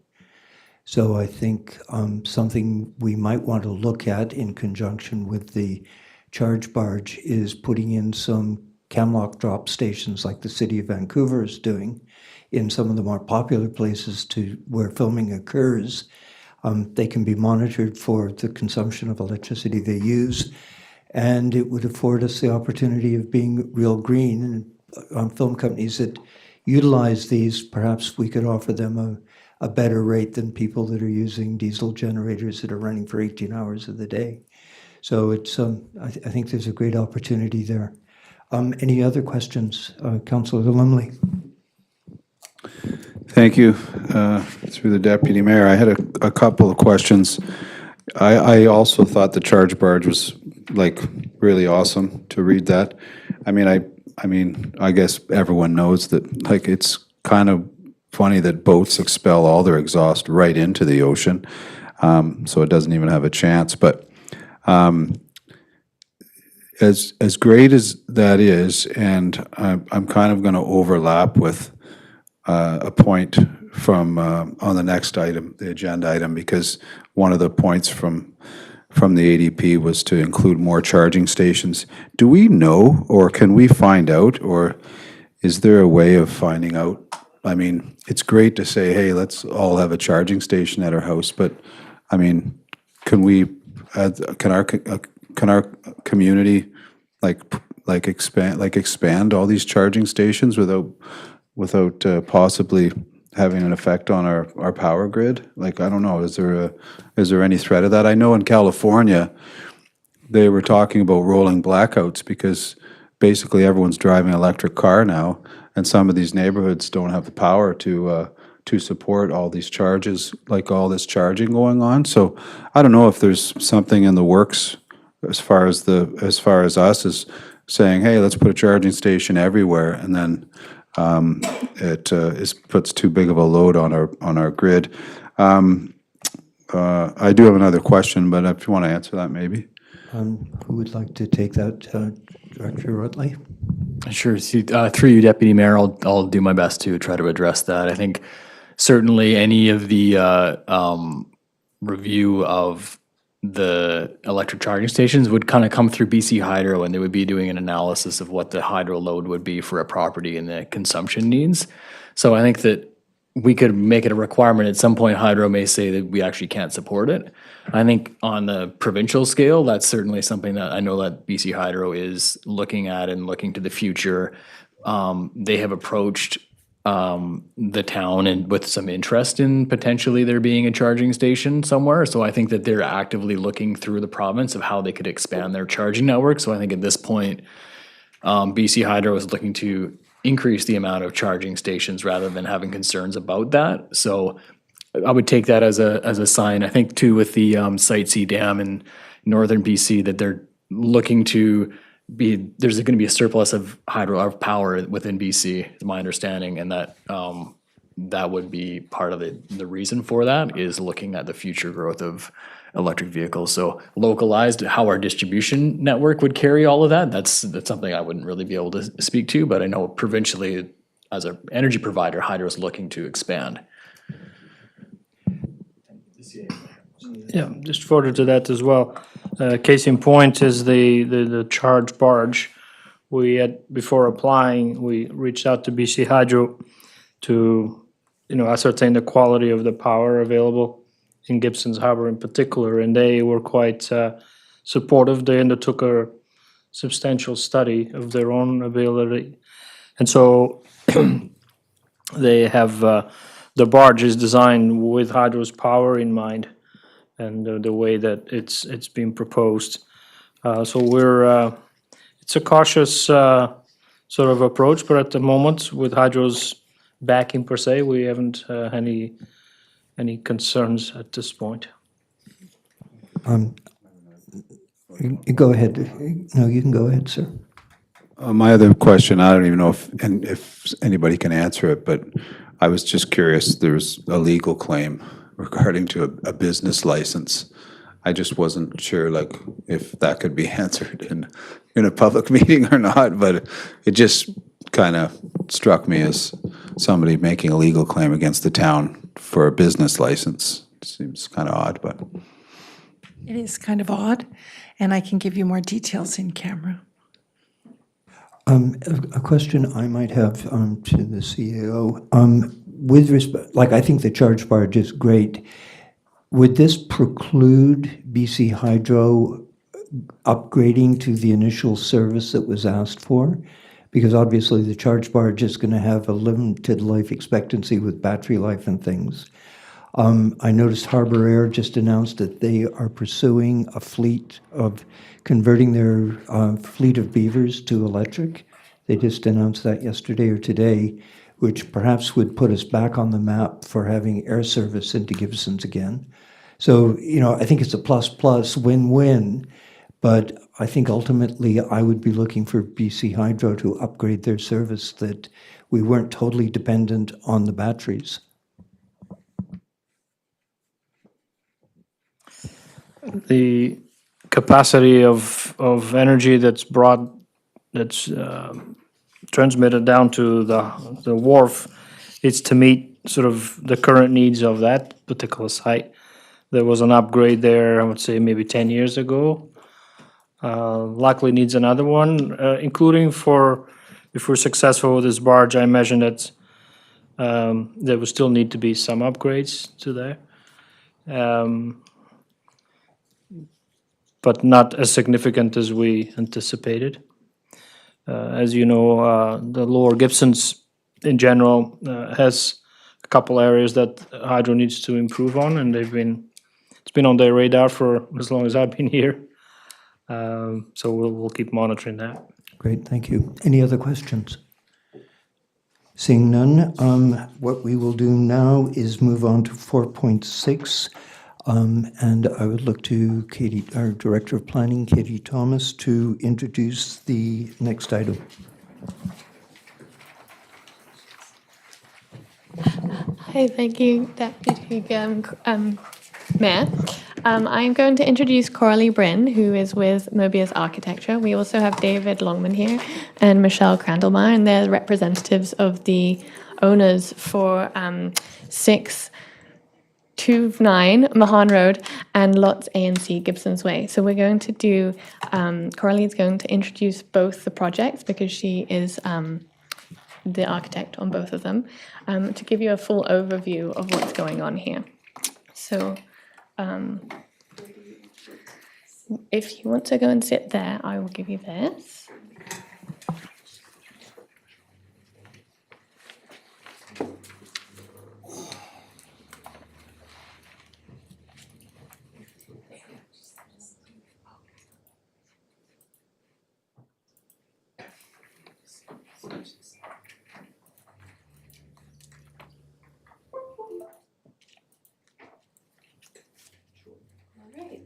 So I think something we might want to look at in conjunction with the charge barge is putting in some camlock drop stations like the City of Vancouver is doing in some of the more popular places to where filming occurs. They can be monitored for the consumption of electricity they use, and it would afford us the opportunity of being real green. And on film companies that utilize these, perhaps we could offer them a better rate than people that are using diesel generators that are running for 18 hours of the day. So it's I think there's a great opportunity there. Any other questions? Councillor Lumley.
Thank you. Through the Deputy Mayor, I had a couple of questions. I also thought the charge barge was like really awesome to read that. I mean, I guess everyone knows that, like, it's kind of funny that boats expel all their exhaust right into the ocean, so it doesn't even have a chance. But as great as that is, and I'm kind of going to overlap with a point from on the next item, the agenda item, because one of the points from the ADP was to include more charging stations. Do we know, or can we find out, or is there a way of finding out? I mean, it's great to say, hey, let's all have a charging station at our house, but I mean, can our community expand all these charging stations without possibly having an effect on our power grid? Like, I don't know, is there any threat of that? I know in California, they were talking about rolling blackouts because basically everyone's driving an electric car now, and some of these neighborhoods don't have the power to support all these charges, like all this charging going on. So I don't know if there's something in the works as far as us is saying, hey, let's put a charging station everywhere, and then it puts too big of a load on our grid. I do have another question, but if you want to answer that, maybe.
Who would like to take that, Director Rutley?
Sure. Through you, Deputy Mayor, I'll do my best to try to address that. I think certainly any of the review of the electric charging stations would kind of come through BC Hydro, and they would be doing an analysis of what the hydro load would be for a property and the consumption needs. So I think that we could make it a requirement. At some point, Hydro may say that we actually can't support it. I think on the provincial scale, that's certainly something that I know that BC Hydro is looking at and looking to the future. They have approached the town and with some interest in potentially there being a charging station somewhere. So I think that they're actively looking through the province of how they could expand their charging network. So I think at this point, BC Hydro is looking to increase the amount of charging stations rather than having concerns about that. So I would take that as a sign. I think too with the Site C Dam in northern BC that they're looking to there's going to be a surplus of hydro power within BC, is my understanding, and that that would be part of the reason for that is looking at the future growth of electric vehicles. So localized, how our distribution network would carry all of that, that's something I wouldn't really be able to speak to, but I know provincially as an energy provider, Hydro is looking to expand.
Yeah, just further to that as well. Case in point is the charge barge. We had, before applying, we reached out to BC Hydro to, ascertain the quality of the power available in Gibsons Harbor in particular, and they were quite supportive. They undertook a substantial study of their own availability, and so they have the barge is designed with Hydro's power in mind, and the way that it's being proposed. So we're it's a cautious sort of approach, but at the moment, with Hydro's backing per se, we haven't any concerns at this point.
Go ahead. No, you can go ahead, sir.
My other question, I don't even know if anybody can answer it, but I was just curious, there's a legal claim regarding to a business license. I just wasn't sure, like, if that could be answered in a public meeting or not, but it just kind of struck me as somebody making a legal claim against the town for a business license. Seems kind of odd, but.
It is kind of odd, and I can give you more details in camera.
A question I might have to the CEO. With respect, like, I think the charge barge is great. Would this preclude BC Hydro upgrading to the initial service that was asked for? Because obviously the charge barge is going to have a limited life expectancy with battery life and things. I noticed Harbour Air just announced that they are pursuing a fleet of converting their fleet of beavers to electric. They just announced that yesterday or today, which perhaps would put us back on the map for having air service into Gibsons again. So, I think it's a plus-plus, win-win, but I think ultimately I would be looking for BC Hydro to upgrade their service, that we weren't totally dependent on the batteries.
The capacity of energy that's transmitted down to the wharf, it's to meet sort of the current needs of that particular site. There was an upgrade there, I would say maybe 10 years ago. Likely needs another one, including for, if we're successful with this barge, I imagine that there will still need to be some upgrades to there. But not as significant as we anticipated. As you know, the lower Gibsons in general has a couple areas that Hydro needs to improve on, and it's been on their radar for as long as I've been here. So we'll keep monitoring that.
Great, thank you. Any other questions? Seeing none, what we will do now is move on to 4.6. And I would look to Katie, our Director of Planning, Katie Thomas, to introduce the next item.
Hi, thank you, Deputy Mayor. I'm going to introduce Coralie Bryn, who is with Mobius Architecture. We also have David Longman here and Michelle Crandallmeyer, and they're representatives of the owners for 629 Mahan Road and lots A and C Gibsons Way. So we're going to do, Coralie is going to introduce both the projects because she is the architect on both of them, to give you a full overview of what's going on here. So if you want to go and sit there, I will give you this.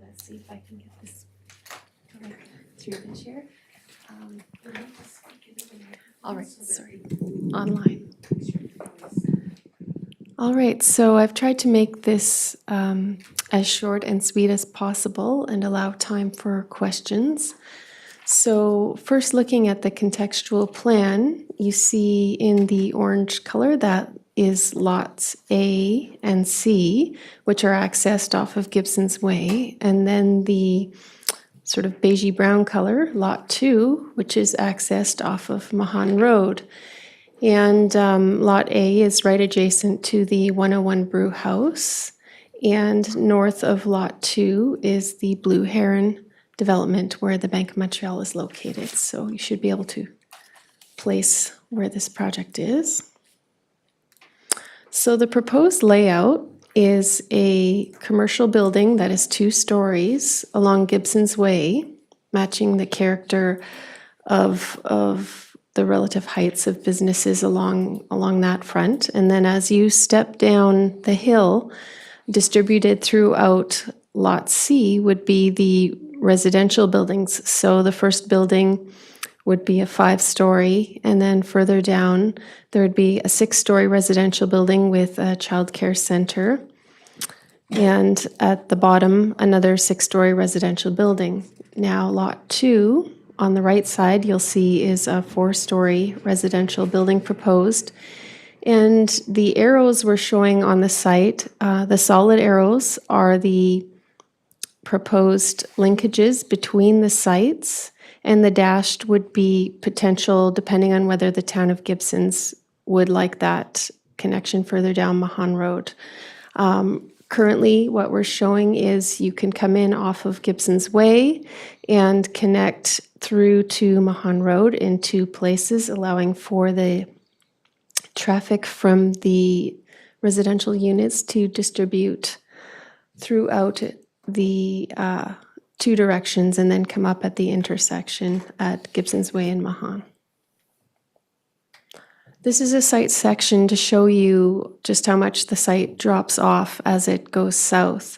Let's see if I can get this going through the chair. All right, sorry, online. All right, so I've tried to make this as short and sweet as possible and allow time for questions. So first, looking at the contextual plan, you see in the orange color that is lots A and C, which are accessed off of Gibsons Way, and then the sort of beigey brown color, lot 2, which is accessed off of Mahan Road. And lot A is right adjacent to the 101 Brew House, and north of lot 2 is the Blue Heron development where the Bank of Montreal is located. So you should be able to place where this project is. So the proposed layout is a commercial building that is 2 stories along Gibsons Way, matching the character of the relative heights of businesses along that front. And then as you step down the hill, distributed throughout Lot C would be the residential buildings. So the first building would be a 5-story, and then further down, there would be a 6-story residential building with a childcare center. And at the bottom, another 6-story residential building. Now, Lot 2, on the right side, you'll see is a 4-story residential building proposed. And the arrows we're showing on the site, the solid arrows are the proposed linkages between the sites, and the dashed would be potential, depending on whether the town of Gibsons would like that connection further down Mahan Road. Currently, what we're showing is you can come in off of Gibsons Way and connect through to Mahan Road in 2 places, allowing for the traffic from the residential units to distribute throughout the 2 directions and then come up at the intersection at Gibsons Way and Mahan. This is a site section to show you just how much the site drops off as it goes south.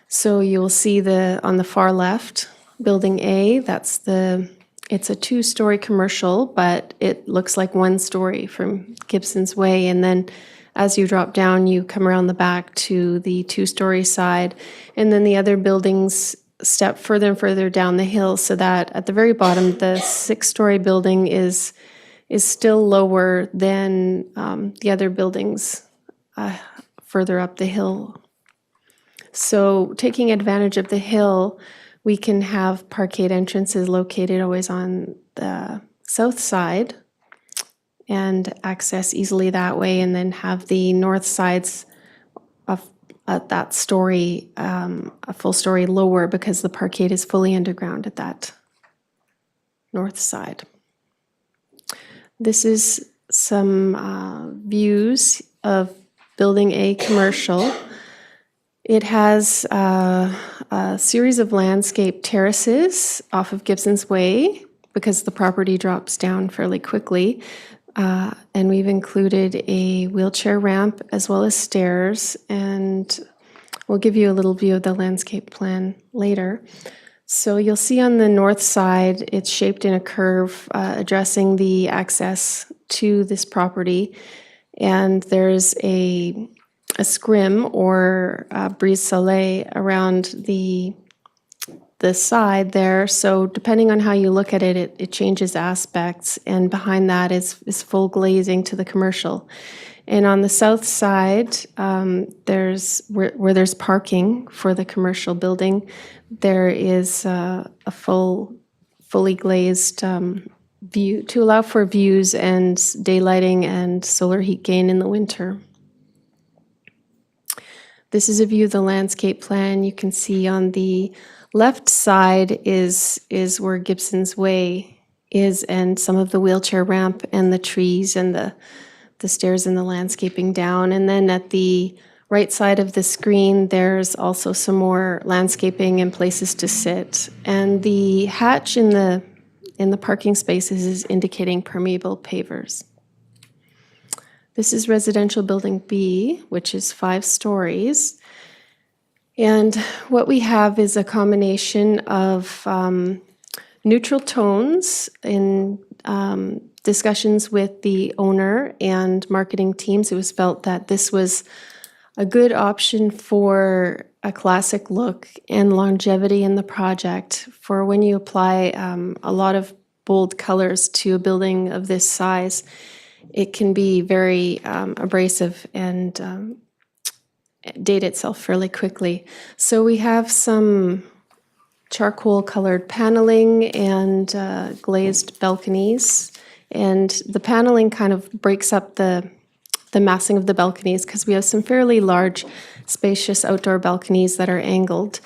So you'll see on the far left, Building A, it's a 2-story commercial, but it looks like 1 story from Gibsons Way. And then as you drop down, you come around the back to the 2-story side. And then the other buildings step further and further down the hill, so that at the very bottom, the 6-story building is still lower than the other buildings further up the hill. So taking advantage of the hill, we can have parkade entrances located always on the south side and access easily that way, and then have the north sides of that story, a full story lower, because the parkade is fully underground at that north side. This is some views of Building A commercial. It has a series of landscape terraces off of Gibsons Way because the property drops down fairly quickly. And we've included a wheelchair ramp as well as stairs, and we'll give you a little view of the landscape plan later. So you'll see on the north side, it's shaped in a curve addressing the access to this property. And there's a scrim or brise soleil around the side there. So depending on how you look at it, it changes aspects. And behind that is full glazing to the commercial. And on the south side, there's where there's parking for the commercial building, there is a fully glazed view to allow for views and daylighting and solar heat gain in the winter. This is a view of the landscape plan. You can see on the left side is where Gibsons Way is, and some of the wheelchair ramp and the trees and the stairs and the landscaping down. And then at the right side of the screen, there's also some more landscaping and places to sit. And the hatch in the parking spaces is indicating permeable pavers. This is residential building B, which is 5 stories. And what we have is a combination of neutral tones in discussions with the owner and marketing teams. It was felt that this was a good option for a classic look and longevity in the project. For when you apply a lot of bold colors to a building of this size, it can be very abrasive and date itself fairly quickly. So we have some charcoal colored paneling and glazed balconies. And the paneling kind of breaks up the massing of the balconies because we have some fairly large, spacious outdoor balconies that are angled.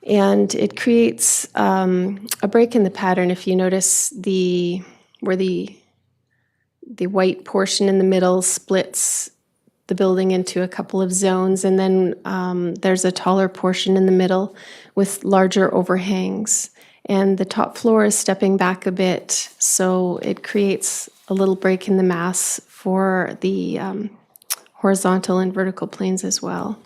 And it creates a break in the pattern. If you notice where the white portion in the middle splits the building into a couple of zones, and then there's a taller portion in the middle with larger overhangs. And the top floor is stepping back a bit, so it creates a little break in the mass for the horizontal and vertical planes as well.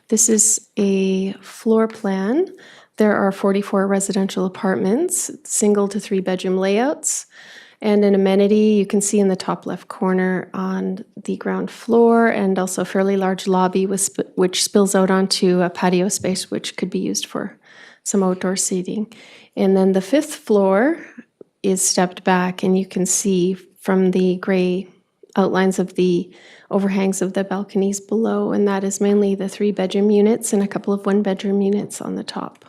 This is a floor plan there are 44 residential apartments, single to 3-bedroom layouts. And an amenity you can see in the top left corner on the ground floor, and also a fairly large lobby which spills out onto a patio space which could be used for some outdoor seating. And then the 5th floor is stepped back, and you can see from the gray outlines of the overhangs of the balconies below, and that is mainly the 3-bedroom units and a couple of 1-bedroom units on the top.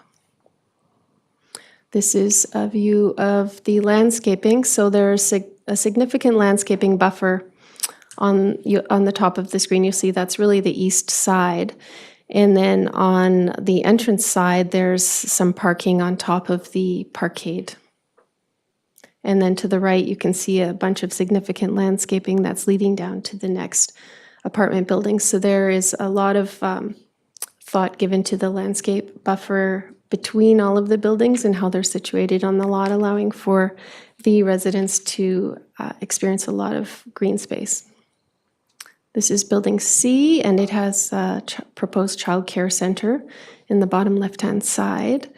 This is a view of the landscaping. So there's a significant landscaping buffer on the top of the screen. You see that's really the east side. And then on the entrance side, there's some parking on top of the parkade. And then to the right, you can see a bunch of significant landscaping that's leading down to the next apartment building. So there is a lot of thought given to the landscape buffer between all of the buildings and how they're situated on the lot, allowing for the residents to experience a lot of green space. This is Building C, and it has a proposed child care center in the bottom left-hand side.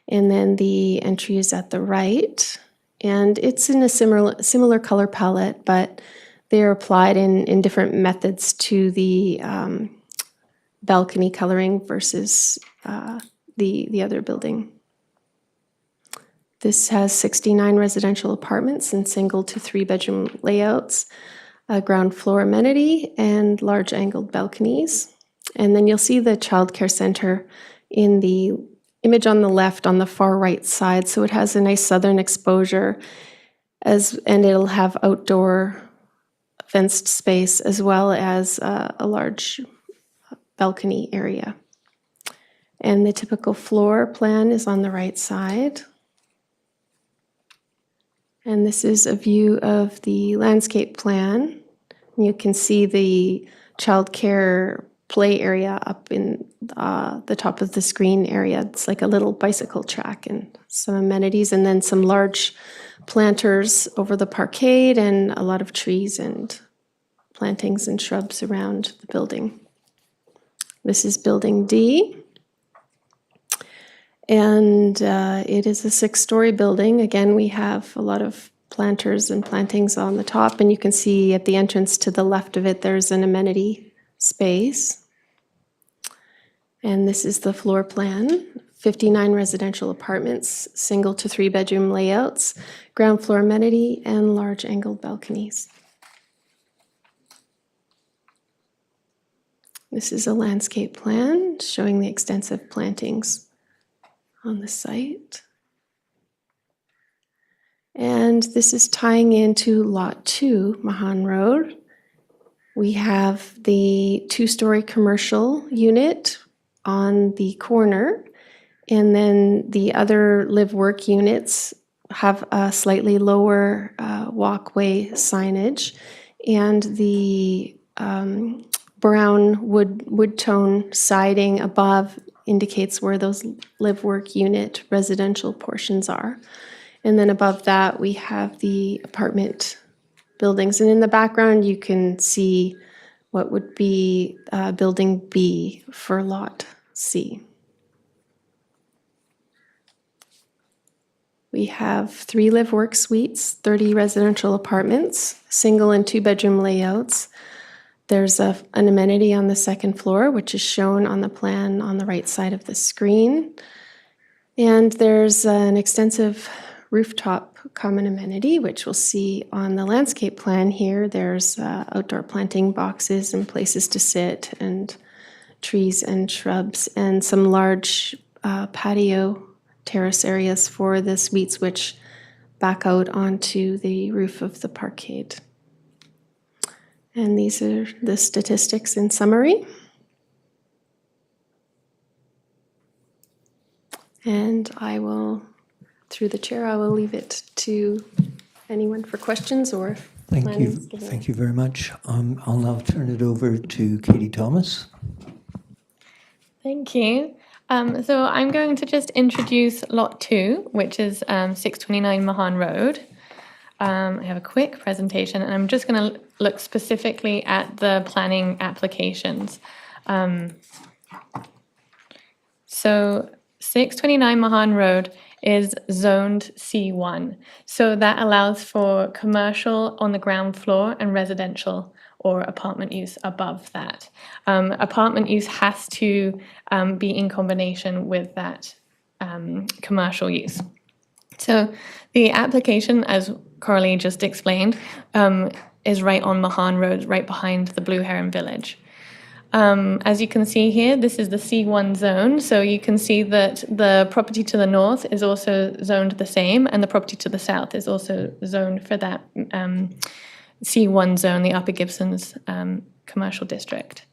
And then the entry is at the right. And it's in a similar color palette, but they're applied in different methods to the balcony coloring versus the other building. This has 69 residential apartments and single to 3-bedroom layouts, a ground floor amenity, and large angled balconies. And then you'll see the child care center in the image on the left on the far right side. So it has a nice southern exposure, and it'll have outdoor fenced space as well as a large balcony area. And the typical floor plan is on the right side. And this is a view of the landscape plan. You can see the childcare play area up in the top of the screen area. It's like a little bicycle track and some amenities, and then some large planters over the parkade and a lot of trees and plantings and shrubs around the building. This is Building D. And it is a 6-story building. Again, we have a lot of planters and plantings on the top, and you can see at the entrance to the left of it, there's an amenity space. And this is the floor plan. 59 residential apartments, single to 3-bedroom layouts, ground floor amenity, and large angled balconies. This is a landscape plan showing the extensive plantings on the site. And this is tying into Lot 2, Mahan Road. We have the 2-story commercial unit on the corner, and then the other live-work units have a slightly lower walkway signage, and the brown wood tone siding above indicates where those live-work unit residential portions are. And then above that, we have the apartment buildings. And in the background, you can see what would be Building B for Lot C. We have 3 live-work suites, 30 residential apartments, single and 2-bedroom layouts. There's an amenity on the 2nd floor, which is shown on the plan on the right side of the screen. And there's an extensive rooftop common amenity, which we'll see on the landscape plan here. There's outdoor planting boxes and places to sit, and trees and shrubs, and some large patio terrace areas for the suites, which back out onto the roof of the parkade. And these are the statistics in summary. And I will, through the chair, I will leave it to anyone for questions or
Thank you. Thank you very much. I'll now turn it over to Katie Thomas.
Thank you. So I'm going to just introduce Lot 2, which is 629 Mahan Road. I have a quick presentation, and I'm just going to look specifically at the planning applications. So 629 Mahan Road is zoned C1. So that allows for commercial on the ground floor and residential or apartment use above that. Apartment use has to be in combination with that commercial use. So the application, as Coralie just explained, is right on Mahan Road, right behind the Blue Heron Village. As you can see here, this is the C1 zone. So you can see that the property to the north is also zoned the same, and the property to the south is also zoned for that C1 zone, the Upper Gibsons commercial district.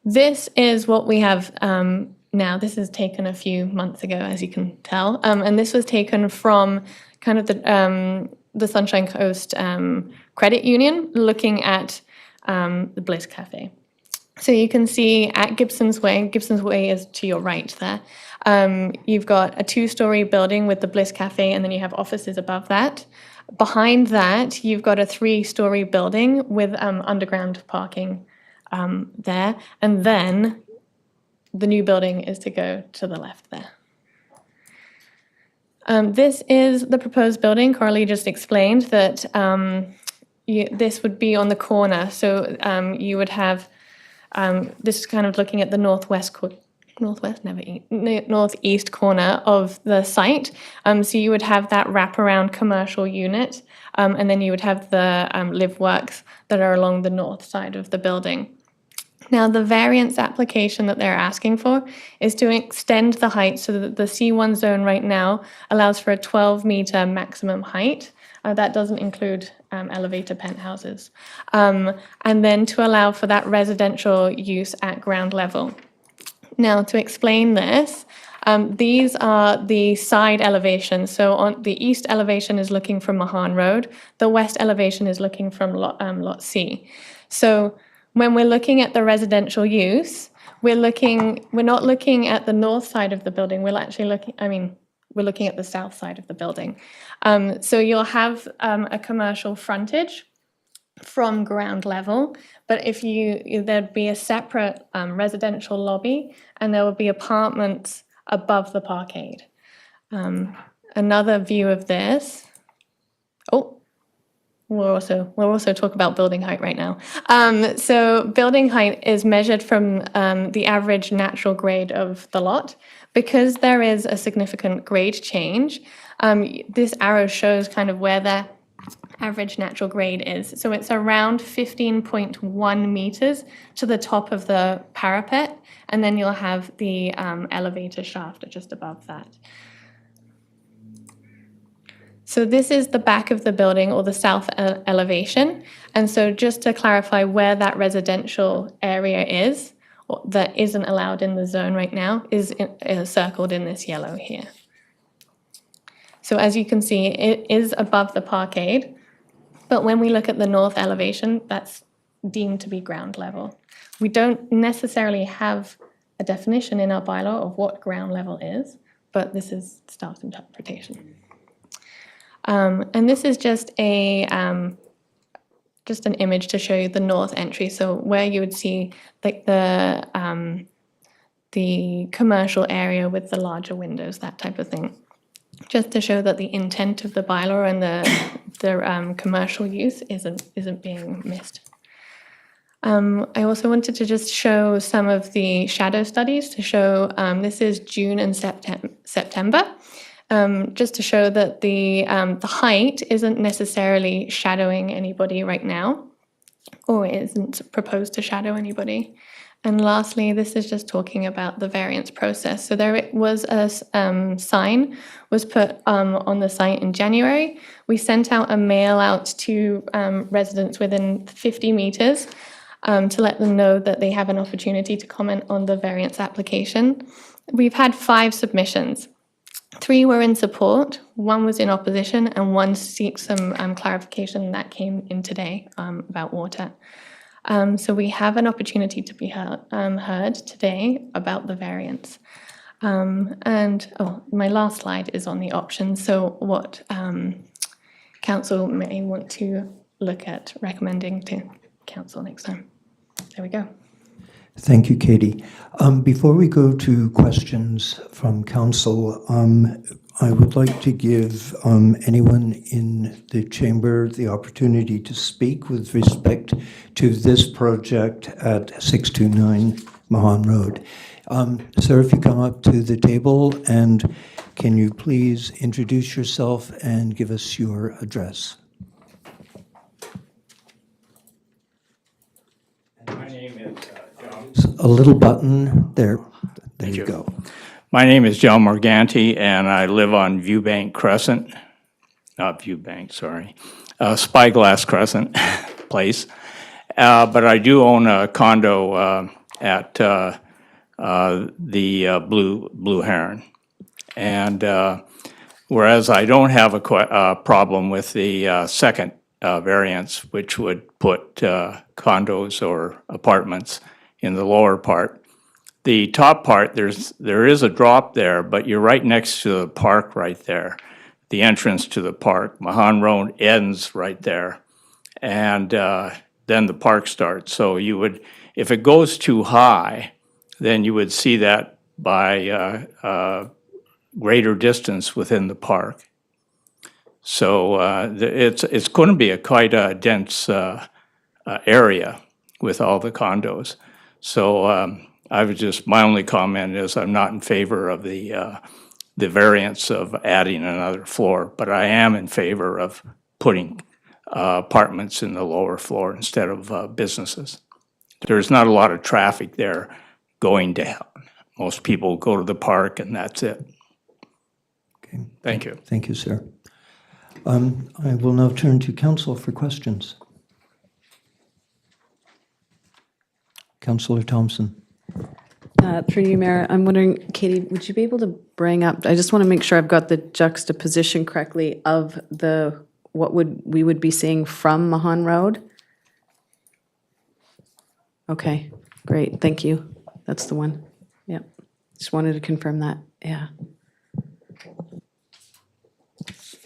This is what we have now. This is taken a few months ago, as you can tell, and this was taken from kind of the Sunshine Coast Credit Union, looking at the Bliss Cafe. So you can see at Gibsons Way is to your right there. You've got a 2-story building with the Bliss Cafe, and then you have offices above that. Behind that, you've got a 3-story building with underground parking there. And then the new building is to go to the left there. This is the proposed building. Coralie just explained that this would be on the corner. So you would have this is kind of looking at the northeast corner of the site. So you would have that wraparound commercial unit, and then you would have the live works that are along the north side of the building. Now, the variance application that they're asking for is to extend the height so that the C1 zone right now allows for a 12-meter maximum height. That doesn't include elevator penthouses. And then to allow for that residential use at ground level. Now, to explain this, these are the side elevations. So on the east elevation is looking from Mahan Road. The west elevation is looking from Lot C. So when we're looking at the residential use, we're not looking at the north side of the building. We're actually we're looking at the south side of the building. So you'll have a commercial frontage from ground level, but there'd be a separate residential lobby, and there would be apartments above the parkade. Another view of this. We'll also talk about building height right now. So building height is measured from the average natural grade of the lot. Because there is a significant grade change, this arrow shows kind of where the average natural grade is. So it's around 15.1 meters to the top of the parapet, and then you'll have the elevator shaft just above that. So this is the back of the building, or the south elevation. And so just to clarify where that residential area is, that isn't allowed in the zone right now, is circled in this yellow here. So as you can see, it is above the parkade, but when we look at the north elevation, that's deemed to be ground level. We don't necessarily have a definition in our bylaw of what ground level is, but this is staff's interpretation. And this is just an image to show you the north entry. So where you would see like the commercial area with the larger windows, that type of thing. Just to show that the intent of the bylaw and the commercial use isn't being missed. I also wanted to just show some of the shadow studies to show this is June and September. Just to show that the height isn't necessarily shadowing anybody right now, or isn't proposed to shadow anybody. And lastly, this is just talking about the variance process. So there was a sign was put on the site in January. We sent out a mail out to residents within 50 meters to let them know that they have an opportunity to comment on the variance application. We've had 5 submissions. 3 were in support, 1 was in opposition, and 1 seeks some clarification that came in today about water. So we have an opportunity to be heard today about the variance. My last slide is on the options. So what council may want to look at recommending to council next time. There we go.
Thank you, Katie. Before we go to questions from council, I would like to give anyone in the chamber the opportunity to speak with respect to this project at 629 Mahan Road. Sir, if you come up to the table, and can you please introduce yourself and give us your address?
My name is John.
A little button there. There you go.
My name is John Morganti, and I live on Viewbank Crescent. Not Viewbank, sorry. Spyglass Crescent Place. But I do own a condo at the Blue Heron. And whereas I don't have a problem with the second variance, which would put condos or apartments in the lower part. The top part, there is a drop there, but you're right next to the park right there, the entrance to the park. Mahan Road ends right there, and then the park starts. So you would, if it goes too high, then you would see that by greater distance within the park. So it's going to be quite a dense area with all the condos. So my only comment is I'm not in favor of the variance of adding another floor, but I am in favor of putting apartments in the lower floor instead of businesses. There's not a lot of traffic there going down. Most people go to the park and that's it.
Okay.
Thank you.
Thank you, sir. I will now turn to council for questions. Councillor Thompson.
Through you, Mayor, I'm wondering, Katie, would you be able to bring up, I just want to make sure I've got the juxtaposition correctly of what we would be seeing from Mahan Road? Okay, great, thank you. That's the one. Yep. Just wanted to confirm that, yeah.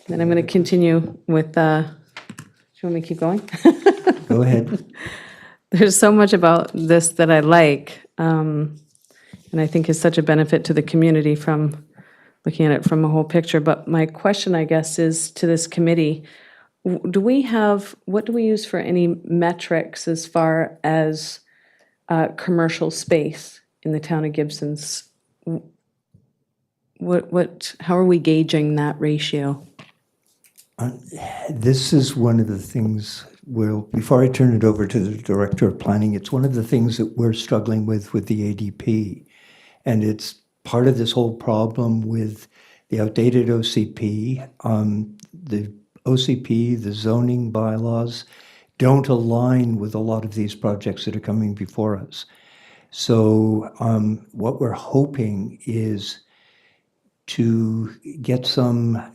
Then I'm going to continue with, do you want me to keep going?
Go ahead.
There's so much about this that I like, and I think is such a benefit to the community from looking at it from a whole picture. But my question, I guess, is to this committee, what do we use for any metrics as far as commercial space in the town of Gibsons? How are we gauging that ratio?
This is one of the things, before I turn it over to the Director of Planning, it's one of the things that we're struggling with the ADP. And it's part of this whole problem with the outdated OCP. The OCP, the zoning bylaws, don't align with a lot of these projects that are coming before us. So what we're hoping is to get some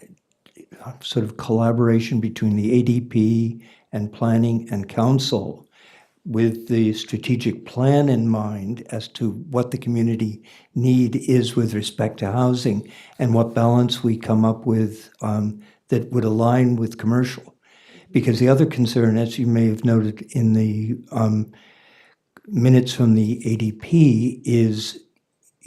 sort of collaboration between the ADP and planning and council with the strategic plan in mind as to what the community need is with respect to housing and what balance we come up with that would align with commercial. Because the other concern, as you may have noted in the minutes from the ADP, is,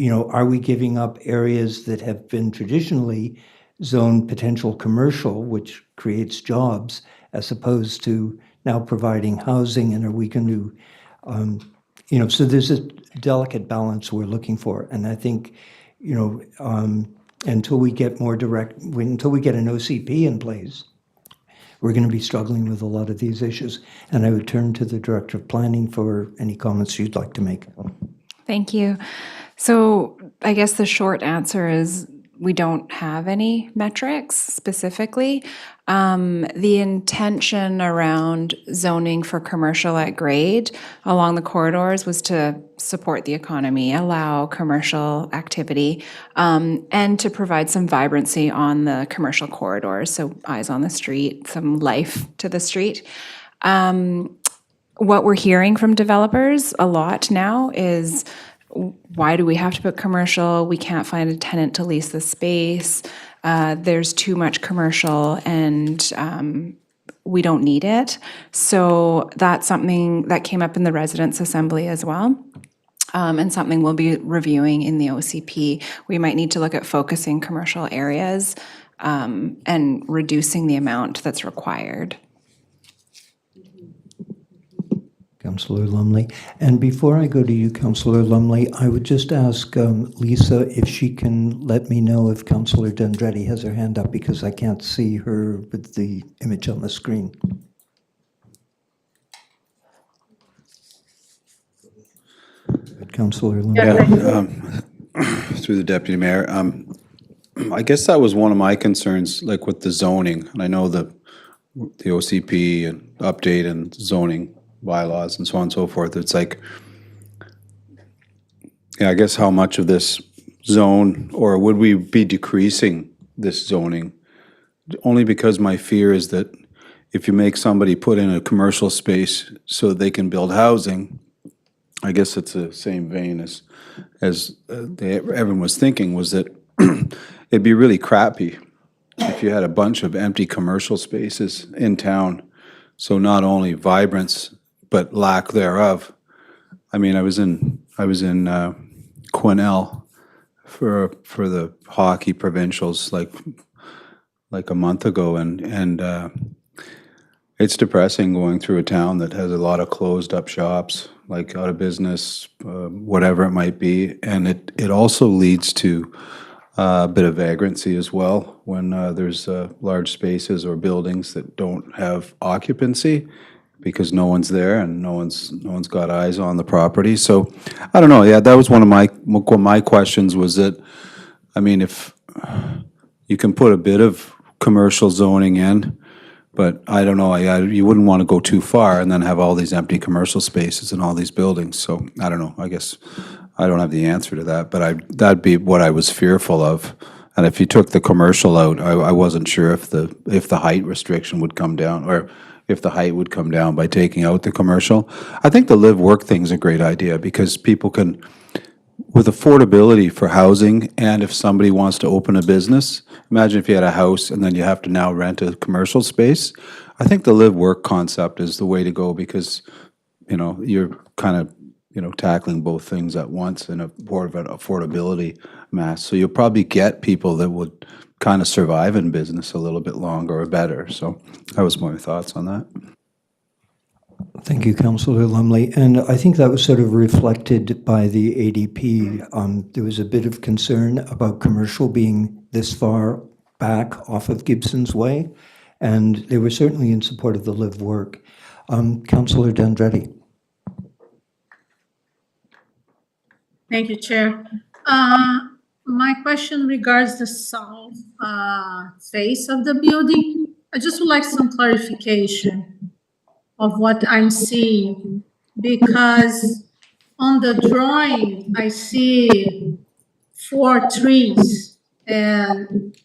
are we giving up areas that have been traditionally zoned potential commercial, which creates jobs, as opposed to now providing housing, and are we going to, so there's a delicate balance we're looking for. And I think, until we get until we get an OCP in place, we're going to be struggling with a lot of these issues. And I would turn to the Director of Planning for any comments you'd like to make.
Thank you. So I guess the short answer is we don't have any metrics specifically. The intention around zoning for commercial at grade along the corridors was to support the economy, allow commercial activity, and to provide some vibrancy on the commercial corridors, so eyes on the street, some life to the street. What we're hearing from developers a lot now is, why do we have to put commercial? We can't find a tenant to lease the space. There's too much commercial and we don't need it. So that's something that came up in the residents' assembly as well. and something we'll be reviewing in the OCP. We might need to look at focusing commercial areas and reducing the amount that's required.
Councillor Lumley. And before I go to you, Councillor Lumley, I would just ask Lisa if she can let me know if Councillor Dendretti has her hand up, because I can't see her with the image on the screen. Councillor Lumley.
Through the Deputy Mayor. I guess that was one of my concerns, like with the zoning, and I know the OCP and update and zoning bylaws and so on and so forth. It's like, yeah, I guess how much of this zone, or would we be decreasing this zoning? Only because my fear is that if you make somebody put in a commercial space so they can build housing, I guess it's the same vein as everyone was thinking, was that it'd be really crappy if you had a bunch of empty commercial spaces in town. So not only vibrance, but lack thereof. I mean, I was in Quesnel for the hockey provincials like a month ago, and it's depressing going through a town that has a lot of closed up shops, like out of business, whatever it might be, and it also leads to a bit of vagrancy as well when there's large spaces or buildings that don't have occupancy because no one's there and no one's got eyes on the property. So I don't know. Yeah, that was one of my questions. Was that, I mean, if you can put a bit of commercial zoning in, but I don't know. You wouldn't want to go too far and then have all these empty commercial spaces and all these buildings. So I don't know. I guess I don't have the answer to that, but that'd be what I was fearful of. And if you took the commercial out, I wasn't sure if the height restriction would come down, or if the height would come down by taking out the commercial. I think the live-work thing's a great idea because people can, with affordability for housing, and if somebody wants to open a business, imagine if you had a house and then you have to now rent a commercial space. I think the live-work concept is the way to go because, you're kind of, tackling both things at once in a more of an affordability mass. So you'll probably get people that would kind of survive in business a little bit longer or better. So that was my thoughts on that.
Thank you, Councillor Lumley. And I think that was sort of reflected by the ADP. There was a bit of concern about commercial being this far back off of Gibsons Way, and they were certainly in support of the live work. Councillor Dendretti.
Thank you, Chair. My question regards the south face of the building. I just would like some clarification of what I'm seeing, because on the drawing, I see 4 trees, and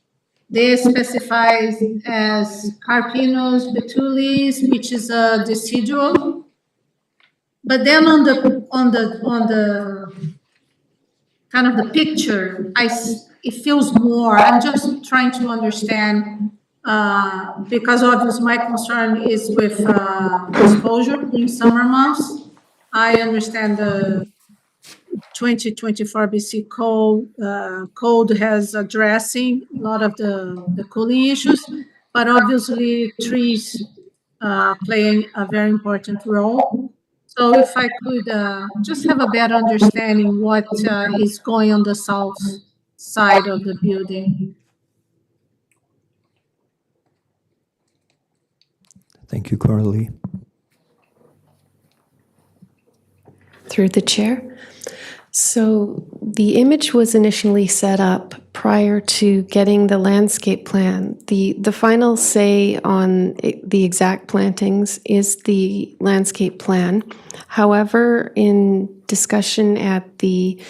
they specify as Carpinus betulis, which is a decidual. But then on the kind of the picture, it feels more. I'm just trying to understand, because obviously my concern is with exposure in summer months. I understand the 2024 BC code has addressing a lot of the cooling issues, but obviously trees playing a very important role. So if I could just have a better understanding what is going on the south side of the building.
Thank you, Coralie.
Through the chair. So the image was initially set up prior to getting the landscape plan. The final say on the exact plantings is the landscape plan. However, in discussion at the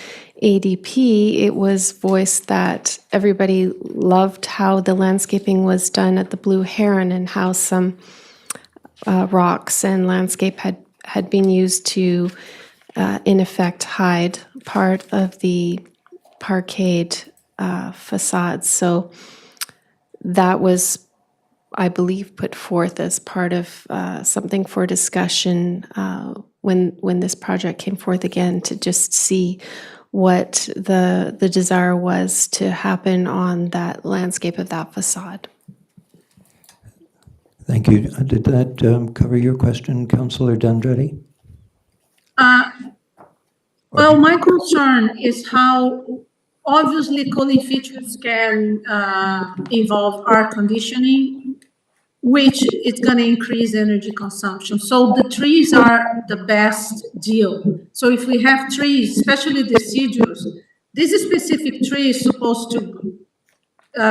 ADP, it was voiced that everybody loved how the landscaping was done at the Blue Heron and how some rocks and landscape had been used to in effect hide part of the parkade facade. So that was, I believe, put forth as part of something for discussion when this project came forth again, to just see what the desire was to happen on that landscape of that facade.
Thank you. Did that cover your question, Councillor D'Andretti?
Well, my concern is how obviously cooling features can involve air conditioning, which is going to increase energy consumption. So the trees are the best deal. So if we have trees, especially deciduous, this specific tree is supposed to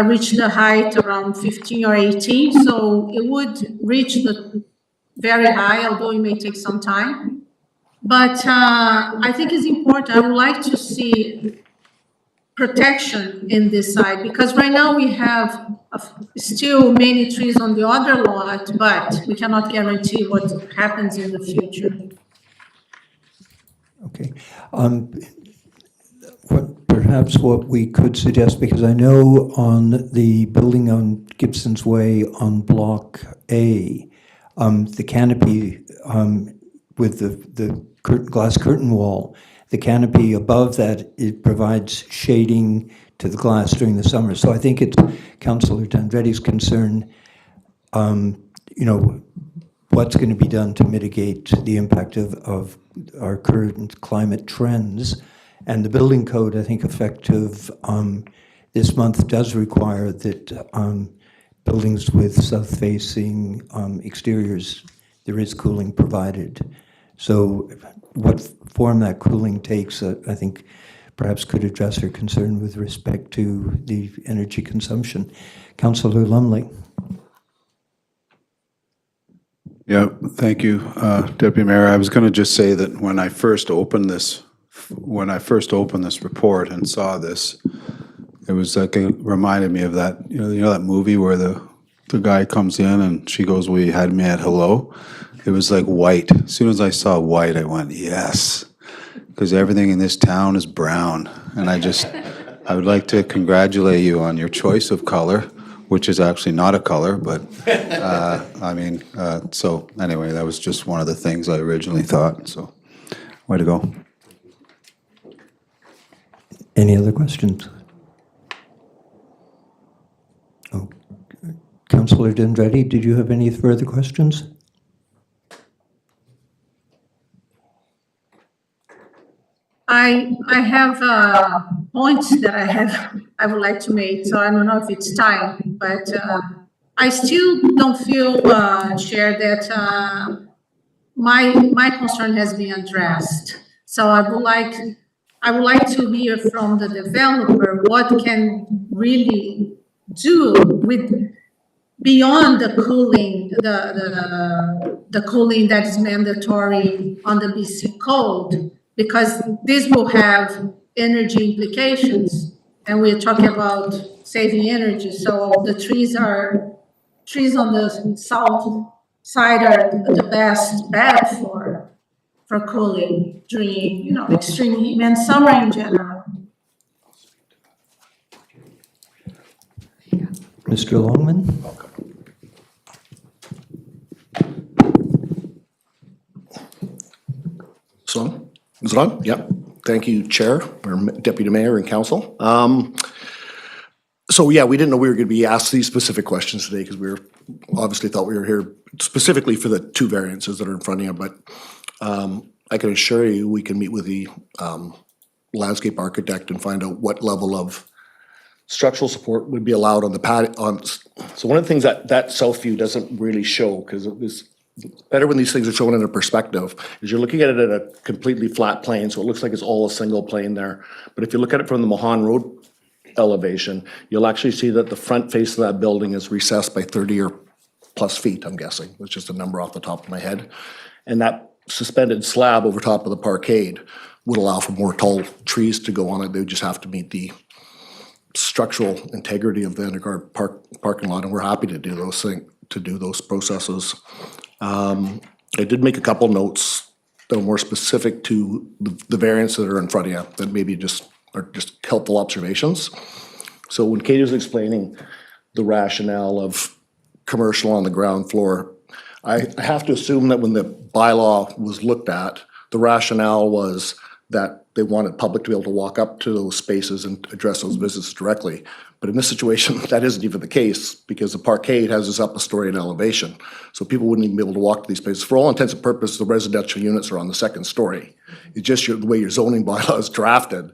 reach the height around 15 or 18. So it would reach the very high, although it may take some time. But I think it's important. I would like to see protection in this side, because right now we have still many trees on the other lot, but we cannot guarantee what happens in the future.
Okay. Perhaps what we could suggest, because I know on the building on Gibsons Way on Block A, the canopy with the glass curtain wall, the canopy above that, it provides shading to the glass during the summer. So I think it's Councillor D'Andretti's concern, you know, what's going to be done to mitigate the impact of our current climate trends. And the building code, I think, effective this month does require that buildings with south-facing exteriors, there is cooling provided. So what form that cooling takes, I think, perhaps could address her concern with respect to the energy consumption. Councillor Lumley.
Yeah, thank you, Deputy Mayor. I was going to just say that when I first opened this report and saw this, it was like it reminded me of that, you know that movie where the guy comes in and she goes, "Well, you had me at hello." It was like white. As soon as I saw white, I went, yes, because everything in this town is brown. And I would like to congratulate you on your choice of color, which is actually not a color, but so anyway, that was just one of the things I originally thought. So, way to go.
Any other questions? Oh, Councillor D'Andretti, did you have any further questions?
I have points that I would like to make, so I don't know if it's time, but I still don't feel, Chair, that my concern has been addressed. So I would like to hear from the developer what can really do with beyond the cooling, the cooling that is mandatory on the BC code, because this will have energy implications, and we're talking about saving energy. So the trees on the south side are the best bet for cooling during, you know, extreme heat and summer in general.
Mr. Longman?
So, is it on? Yep. Thank you, Chair, or Deputy Mayor and Council. So yeah, we didn't know we were going to be asked these specific questions today because we obviously thought we were here specifically for the two variances that are in front of you, but I can assure you we can meet with the landscape architect and find out what level of structural support would be allowed on the pad. So one of the things that south view doesn't really show, because it's better when these things are shown in a perspective, is you're looking at it at a completely flat plane, so it looks like it's all a single plane there. But if you look at it from the Mahan Road elevation, you'll actually see that the front face of that building is recessed by 30 or plus feet, I'm guessing. It's just a number off the top of my head. And that suspended slab over top of the parkade would allow for more tall trees to go on it. They would just have to meet the structural integrity of the underground parking lot, and we're happy to do those those processes. I did make a couple notes that are more specific to the variants that are in front of you that maybe are just helpful observations. So when Katie was explaining the rationale of commercial on the ground floor, I have to assume that when the bylaw was looked at, the rationale was that they wanted public to be able to walk up to those spaces and address those visits directly. But in this situation, that isn't even the case, because the parkade has us up a story in elevation. So people wouldn't even be able to walk to these spaces. For all intents and purposes, the residential units are on the second story. It's just the way your zoning bylaw is drafted,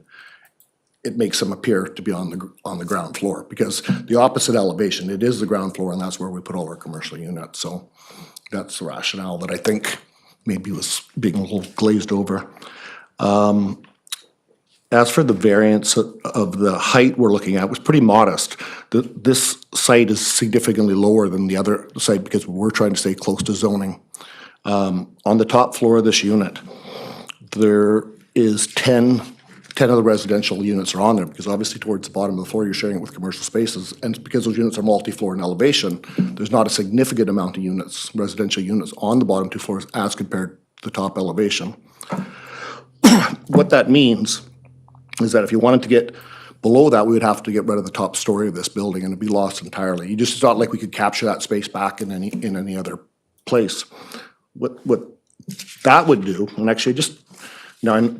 it makes them appear to be on the ground floor, because the opposite elevation, it is the ground floor, and that's where we put all our commercial units. So that's the rationale that I think maybe was being a little glazed over. As for the variance of the height we're looking at, was pretty modest. This site is significantly lower than the other site because we're trying to stay close to zoning. On the top floor of this unit, there is 10 of the residential units are on there, because obviously towards the bottom of the floor, you're sharing it with commercial spaces. And because those units are multi-floor in elevation, there's not a significant amount of units, residential units, on the bottom two floors as compared to the top elevation. What that means is that if you wanted to get below that, we would have to get rid of the top story of this building, and it'd be lost entirely. It's not like we could capture that space back in any other place. What that would do, and actually I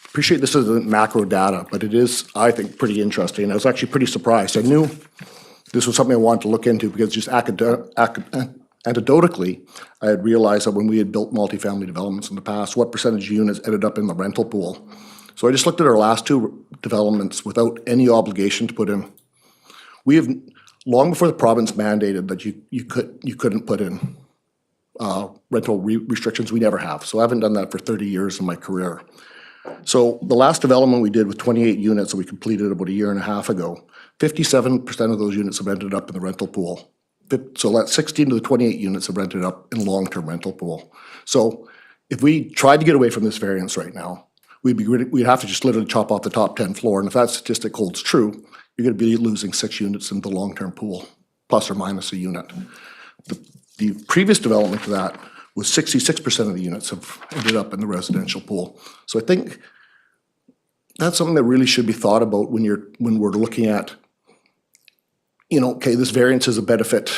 appreciate this isn't macro data, but it is, I think, pretty interesting. I was actually pretty surprised. I knew this was something I wanted to look into, because just anecdotally, I had realized that when we had built multifamily developments in the past, what percentage of units ended up in the rental pool. So I just looked at our last two developments without any obligation to put in. We have, long before the province mandated that you couldn't put in rental restrictions, we never have. So I haven't done that for 30 years in my career. So the last development we did with 28 units that we completed about a year and a half ago, 57% of those units have ended up in the rental pool. So that's 16 of the 28 units have rented up in long-term rental pool. So if we tried to get away from this variance right now, we'd have to just literally chop off the top 10 floor. And if that statistic holds true, you're going to be losing 6 units in the long-term pool, plus or minus a unit. The previous development to that was 66% of the units have ended up in the residential pool. So I think that's something that really should be thought about when we're looking at, okay, this variance is a benefit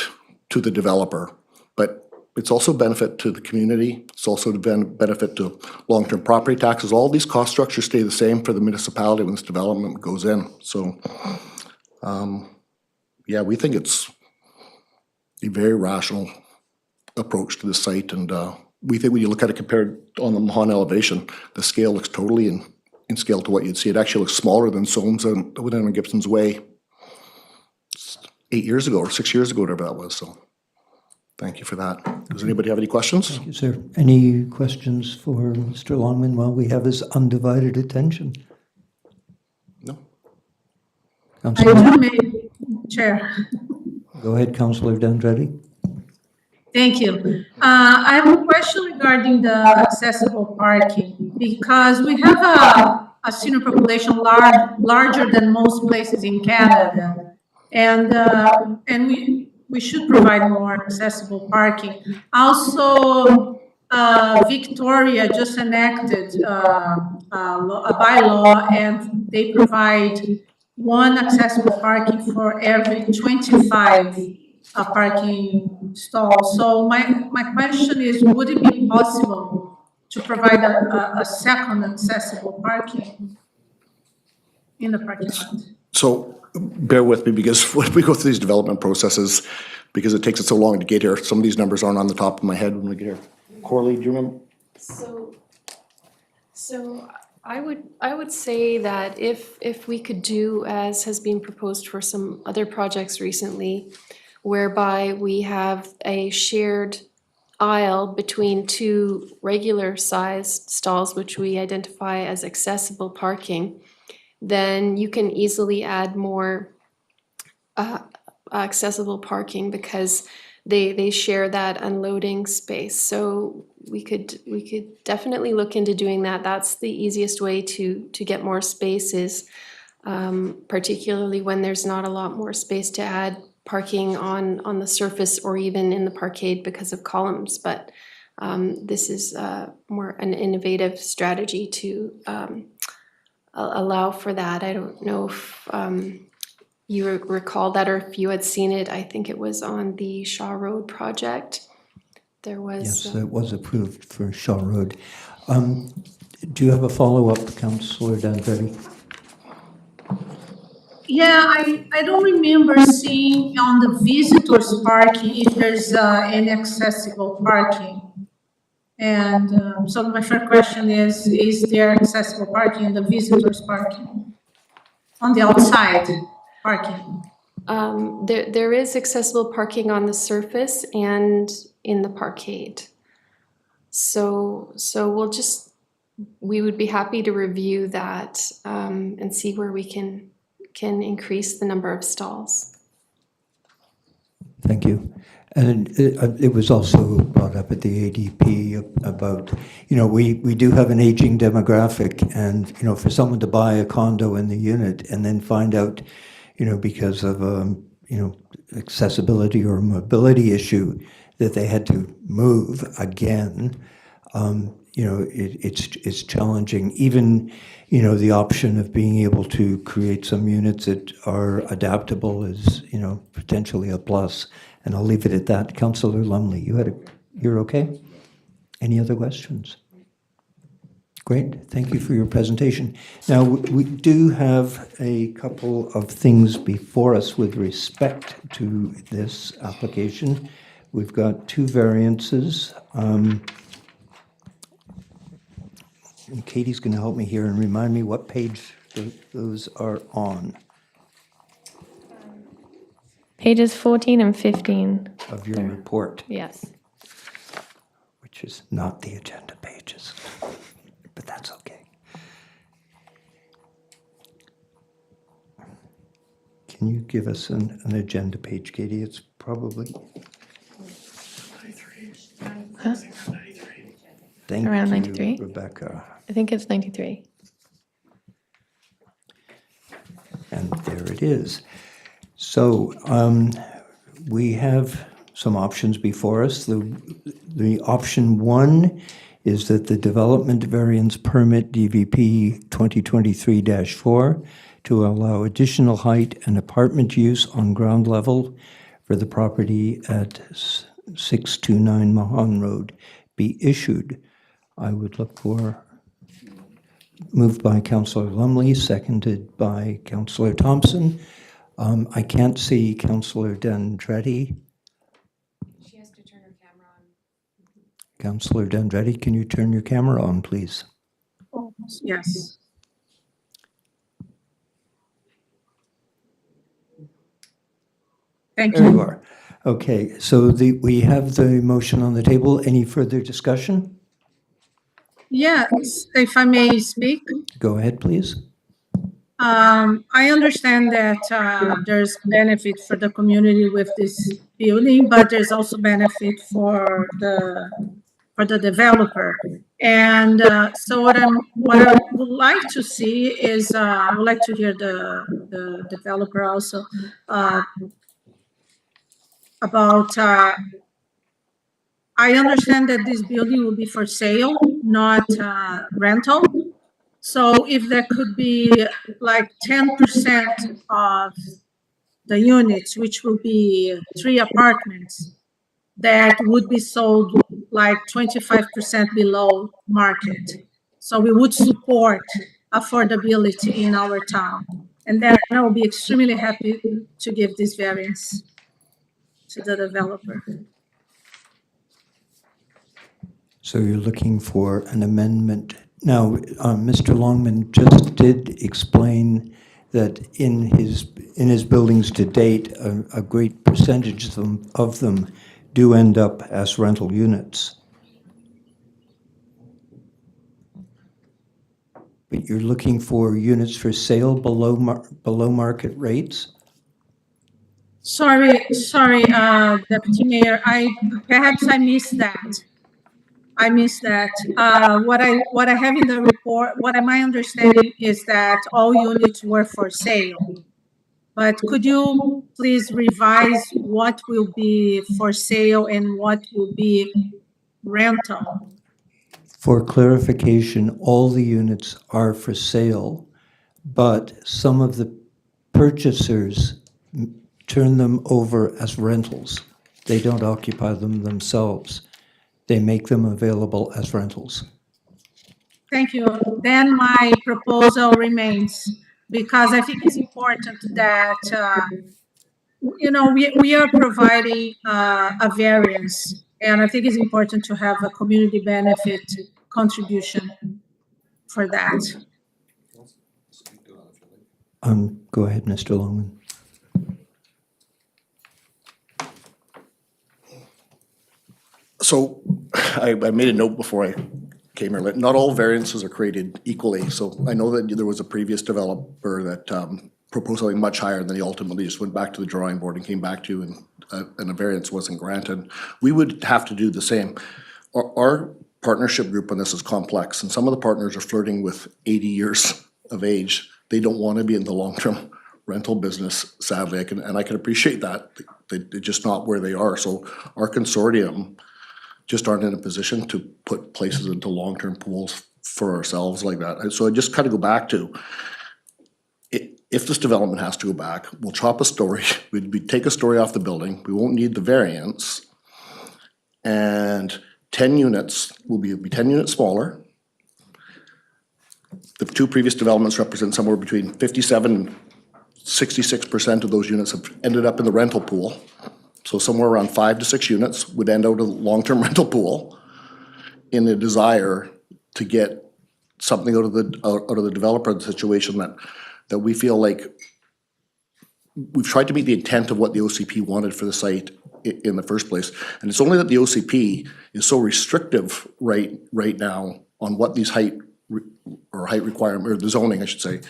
to the developer, but it's also a benefit to the community. It's also a benefit to long-term property taxes. All these cost structures stay the same for the municipality when this development goes in. So, yeah, we think it's a very rational approach to the site, and we think when you look at it compared on the Mahan elevation, the scale looks totally in scale to what you'd see. It actually looks smaller than Soames and within Gibsons Way 8 years ago or 6 years ago, whatever that was. So thank you for that. Does anybody have any questions?
Thank you, sir. Any questions for Mr. Longman while we have his undivided attention?
No.
I
Councillor,
do, Chair.
go ahead, Councillor Dandretti.
Thank you. I have a question regarding the accessible parking, because we have a senior population larger than most places in Canada, and we should provide more accessible parking. Also, Victoria just enacted a bylaw, and they provide one accessible parking for every 25 parking stalls. So my question is, would it be possible to provide a second accessible parking in the parking lot?
So bear with me, because when we go through these development processes, because it takes it so long to get here, some of these numbers aren't on the top of my head when we get here. Corley, do you remember?
So I would say that if we could do as has been proposed for some other projects recently, whereby we have a shared aisle between two regular sized stalls, which we identify as accessible parking, then you can easily add more accessible parking, because they share that unloading space. So we could definitely look into doing that. That's the easiest way to get more spaces, particularly when there's not a lot more space to add parking on the surface or even in the parkade because of columns. But this is more an innovative strategy to allow for that. I don't know if you recall that, or if you had seen it. I think it was on the Shaw Road project. there was.
Yes, that was approved for Shaw Road. Do you have a follow-up, Councillor Dandretti?
Yeah, I don't remember seeing on the visitors parking if there's inaccessible parking. And so my first question is there accessible parking in the visitors parking? On the outside parking?
There is accessible parking on the surface and in the parkade. So we would be happy to review that and see where we can increase the number of stalls.
Thank you. And it was also brought up at the ADP about, we do have an aging demographic, and, for someone to buy a condo in the unit and then find out, because of, accessibility or mobility issue, that they had to move again, it's challenging. Even, the option of being able to create some units that are adaptable is, potentially a plus. And I'll leave it at that. Councillor Lumley, you're okay? Any other questions? Great, thank you for your presentation. Now, we do have a couple of things before us with respect to this application. We've got two variances. And Katie's going to help me here and remind me what page those are on.
Pages 14 and 15.
Of your report.
Yes.
Which is not the agenda pages, but that's okay. Can you give us an agenda page, Katie? It's probably...
Huh?
Thank
Around
you,
93?
Rebecca.
I think it's 93.
And there it is. So we have some options before us. The option one is that the development variance permit DVP 2023-4 to allow additional height and apartment use on ground level for the property at 629 Mahan Road be issued. I would look for, moved by Councillor Lumley, seconded by Councillor Thompson. I can't see Councillor Dandretti.
She has to turn her camera on.
Councillor Dandretti, can you turn your camera on, please?
Oh, yes. Thank you.
There you are. Okay, so we have the motion on the table. Any further discussion?
Yes, if I may speak.
Go ahead, please.
I understand that there's benefit for the community with this building, but there's also benefit for the developer. And so what I would like to see is I would like to hear the developer also about. I understand that this building will be for sale, not rental. So if there could be like 10% of the units, which will be 3 apartments, that would be sold like 25% below market. So we would support affordability in our town. And then I will be extremely happy to give this variance to the developer.
So you're looking for an amendment. Now, Mr. Longman just did explain that in his buildings to date, a great percentage of them do end up as rental units. But you're looking for units for sale below market rates?
Sorry, Deputy Mayor, perhaps I missed that. What I have in the report, my understanding is that all units were for sale. But could you please revise what will be for sale and what will be rental?
For clarification, all the units are for sale, but some of the purchasers turn them over as rentals. They don't occupy them themselves. they make them available as rentals.
Thank you. Then my proposal remains, because I think it's important that, we are providing a variance, and I think it's important to have a community benefit contribution for that.
Go ahead, Mr. Longman.
So I made a note before I came here, not all variances are created equally. So I know that there was a previous developer that proposed something much higher, and then he ultimately just went back to the drawing board and came back to you, and a variance wasn't granted. We would have to do the same. Our partnership group on this is complex, and some of the partners are flirting with 80 years of age. They don't want to be in the long-term rental business, sadly. I can appreciate that. They're just not where they are. So our consortium just aren't in a position to put places into long-term pools for ourselves like that. So I just kind of go back to, if this development has to go back, we'll chop a story. We'd take a story off the building. We won't need the variance. And 10 units will be 10 units smaller. The two previous developments represent somewhere between 57 and 66% of those units have ended up in the rental pool. So somewhere around 5 to 6 units would end out of the long-term rental pool in a desire to get something out of the developer situation that we feel like we've tried to meet the intent of what the OCP wanted for the site in the first place. And it's only that the OCP is so restrictive right now on what these height requirement, or the zoning, I should say,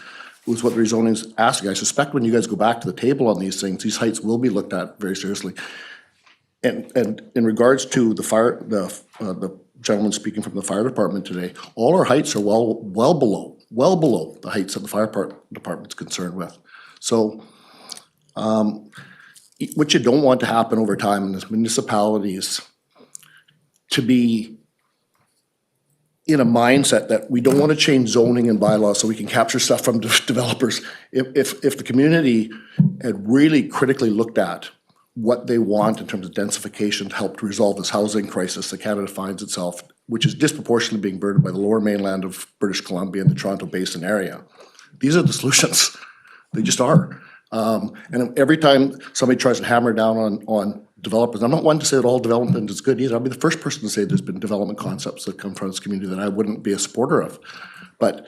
was what the rezoning is asking. I suspect when you guys go back to the table on these things, these heights will be looked at very seriously. And in regards to the gentleman speaking from the fire department today, all our heights are well below the heights that the fire department's concerned with. So what you don't want to happen over time in this municipalities to be in a mindset that we don't want to change zoning and bylaws so we can capture stuff from developers. If the community had really critically looked at what they want in terms of densification to help to resolve this housing crisis that Canada finds itself, which is disproportionately being burdened by the lower mainland of British Columbia and the Toronto Basin area, these are the solutions. They just are. And every time somebody tries to hammer down on developers, I'm not one to say that all development is good either. I'll be the first person to say there's been development concepts that come from this community that I wouldn't be a supporter of. But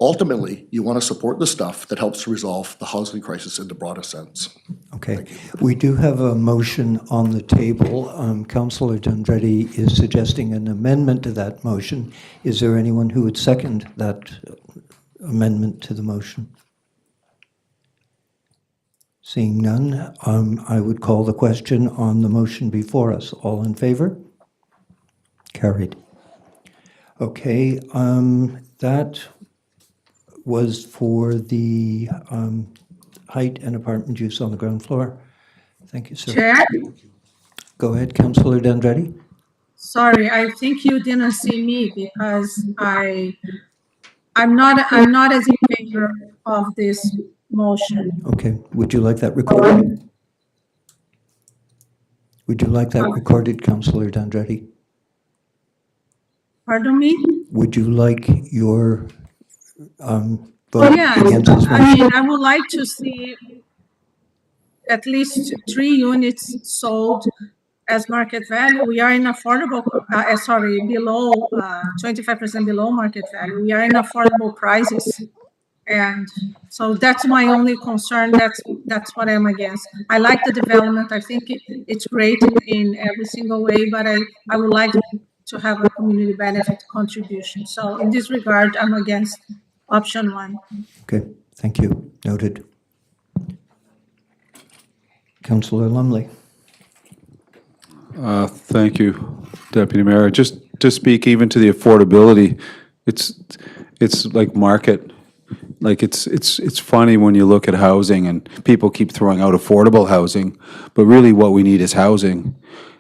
ultimately, you want to support the stuff that helps to resolve the housing crisis in the broadest sense.
Okay. We do have a motion on the table. Councillor Dundretti is suggesting an amendment to that motion. Is there anyone who would second that amendment to the motion? Seeing none, I would call the question on the motion before us. All in favor? Carried. Okay, that was for the height and apartment use on the ground floor. Thank you, sir.
Chair?
Go ahead, Councillor Dundretti.
Sorry, I think you didn't see me because I'm not as in favor of this motion.
Okay, would you like that recorded? Would you like that recorded, Councillor Dundretti?
Pardon me?
Would you like your vote
Yes,
against this
I
motion?
mean, I would like to see at least 3 units sold as market value. We are in affordable, below 25% below market value. We are in affordable prices. And so that's my only concern. That's what I'm against. I like the development. I think it's great in every single way, but I would like to have a community benefit contribution. So in this regard, I'm against option 1.
Okay, thank you. Noted. Councillor Lumley.
Thank you, Deputy Mayor. Just to speak even to the affordability, it's like market. Like it's funny when you look at housing and people keep throwing out affordable housing, but really what we need is housing.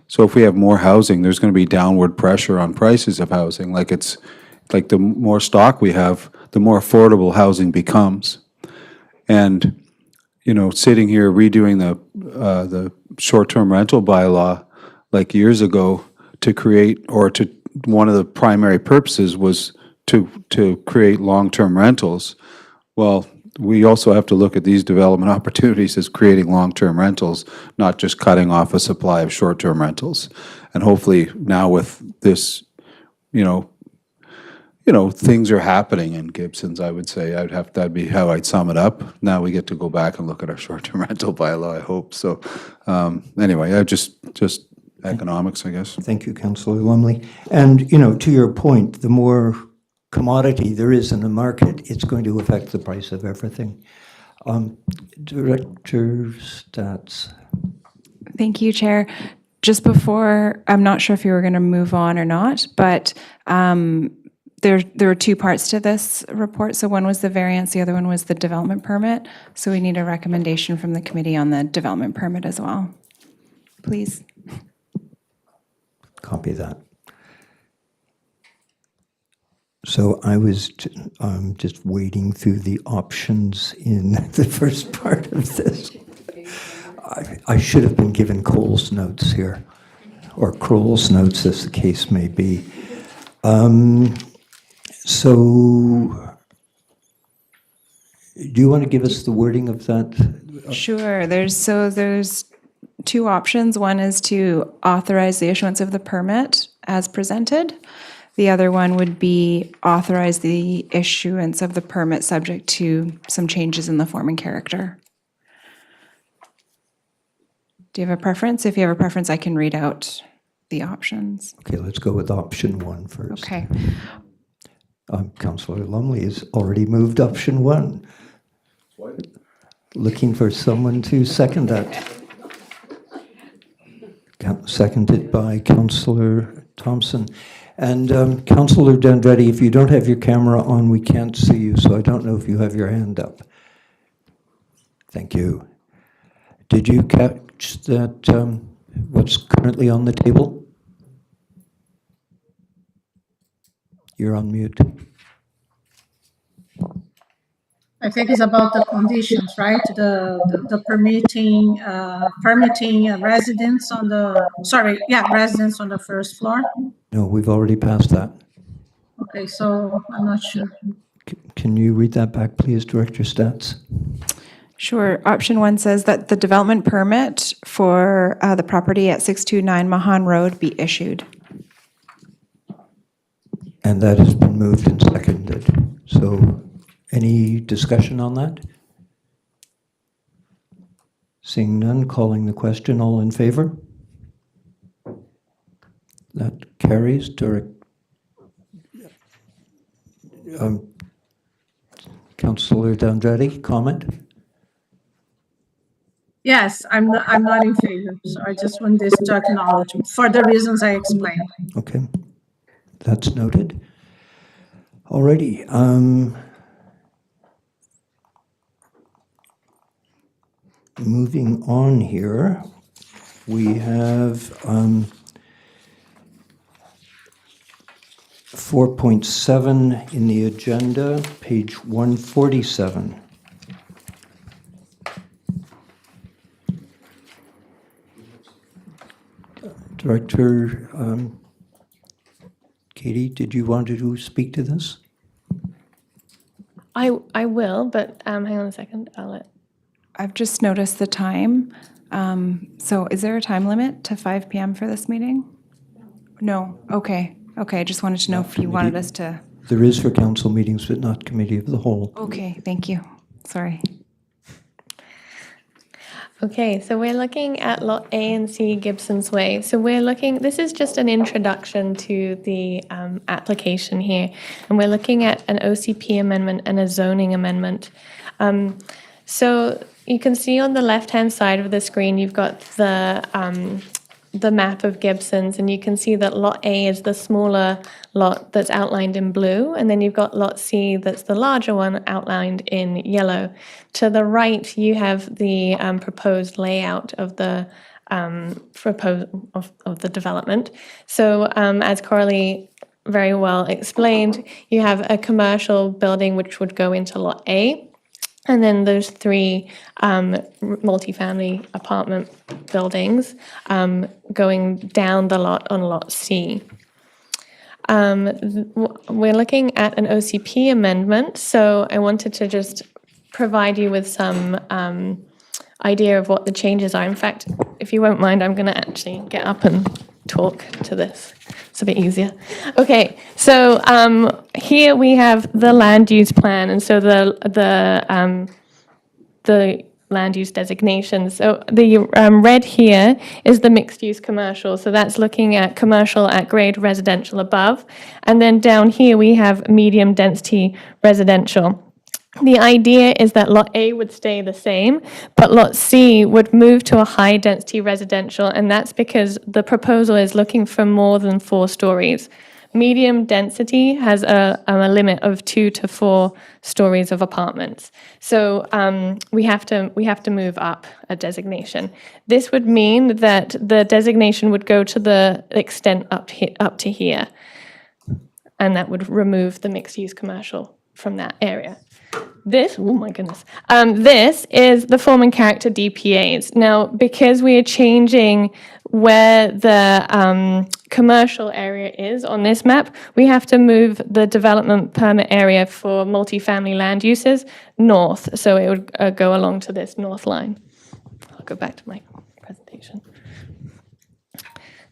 So if we have more housing, there's going to be downward pressure on prices of housing. Like it's like the more stock we have, the more affordable housing becomes. And you know, sitting here redoing the short-term rental bylaw like years ago to create, or to, one of the primary purposes was to create long-term rentals. Well, we also have to look at these development opportunities as creating long-term rentals, not just cutting off a supply of short-term rentals. And hopefully now with this, things are happening in Gibsons, I would say. That'd be how I'd sum it up. Now we get to go back and look at our short-term rental bylaw, I hope. So anyway, just economics, I guess.
Thank you, Councillor Lumley. And, to your point, the more commodity there is in the market, it's going to affect the price of everything. Director Stats.
Thank you, Chair. Just before, I'm not sure if you were going to move on or not, but there were two parts to this report. So one was the variance, the other one was the development permit. So we need a recommendation from the committee on the development permit as well. Please.
Copy that. So I was just wading through the options in the first part of this. I should have been given Cole's notes here, or Kroll's notes, as the case may be. So do you want to give us the wording of that?
Sure. There's two options. One is to authorize the issuance of the permit as presented. The other one would be authorize the issuance of the permit subject to some changes in the form and character. Do you have a preference? If you have a preference, I can read out the options.
Okay, let's go with option one first.
Okay.
Councillor Lumley has already moved option one. Looking for someone to second that. Seconded by Councillor Thompson. And Councillor Dendretti, if you don't have your camera on, we can't see you, so I don't know if you have your hand up. Thank you. Did you catch that, what's currently on the table? You're on mute.
I think it's about the conditions, right? The permitting residents on residents on the first floor.
No, we've already passed that.
Okay, so I'm not sure.
Can you read that back, please, Director Stats?
Sure. Option one says that the development permit for the property at 629 Mahan Road be issued.
And that has been moved and seconded. So any discussion on that? Seeing none, calling the question, all in favor? That carries. Councillor Dendretti, comment?
Yes, I'm not in favor, so I just want this to acknowledge for the reasons I explained.
Okay, that's noted. Alrighty. Moving on here, we have 4.7 in the agenda, page 147. Director Katie, did you want to speak to this?
I will, but hang on a second.
I've just noticed the time. So is there a time limit to 5 p.m. for this meeting? No. Okay. Okay. I just wanted to know if you wanted us to.
There is for council meetings, but not committee of the whole.
Okay. Thank you. Sorry.
Okay, so we're looking at Lot A and C Gibsons Way. So this is just an introduction to the application here. And we're looking at an OCP amendment and a zoning amendment. So you can see on the left-hand side of the screen, you've got the map of Gibsons, and you can see that Lot A is the smaller lot that's outlined in blue, and then you've got Lot C that's the larger one outlined in yellow. To the right, you have the proposed layout of the of the development. So as Coralie very well explained, you have a commercial building which would go into Lot A. And then those 3 multifamily apartment buildings going down the lot on Lot C. We're looking at an OCP amendment, so I wanted to just provide you with some idea of what the changes are. In fact, if you won't mind, I'm going to actually get up and talk to this. It's a bit easier. Okay, so here we have the land use plan, and so the land use designation. So the red here is the mixed use commercial. So that's looking at commercial at grade residential above. And then down here we have medium density residential. The idea is that Lot A would stay the same, but Lot C would move to a high-density residential, and that's because the proposal is looking for more than 4 stories. Medium density has a limit of 2 to 4 stories of apartments. So we have to move up a designation. This would mean that the designation would go to the extent up to here, and that would remove the mixed-use commercial from that area. This, oh my goodness, this is the form and character DPAs. Now, because we are changing where the commercial area is on this map, we have to move the development permit area for multifamily land uses north. So it would go along to this north line. I'll go back to my presentation.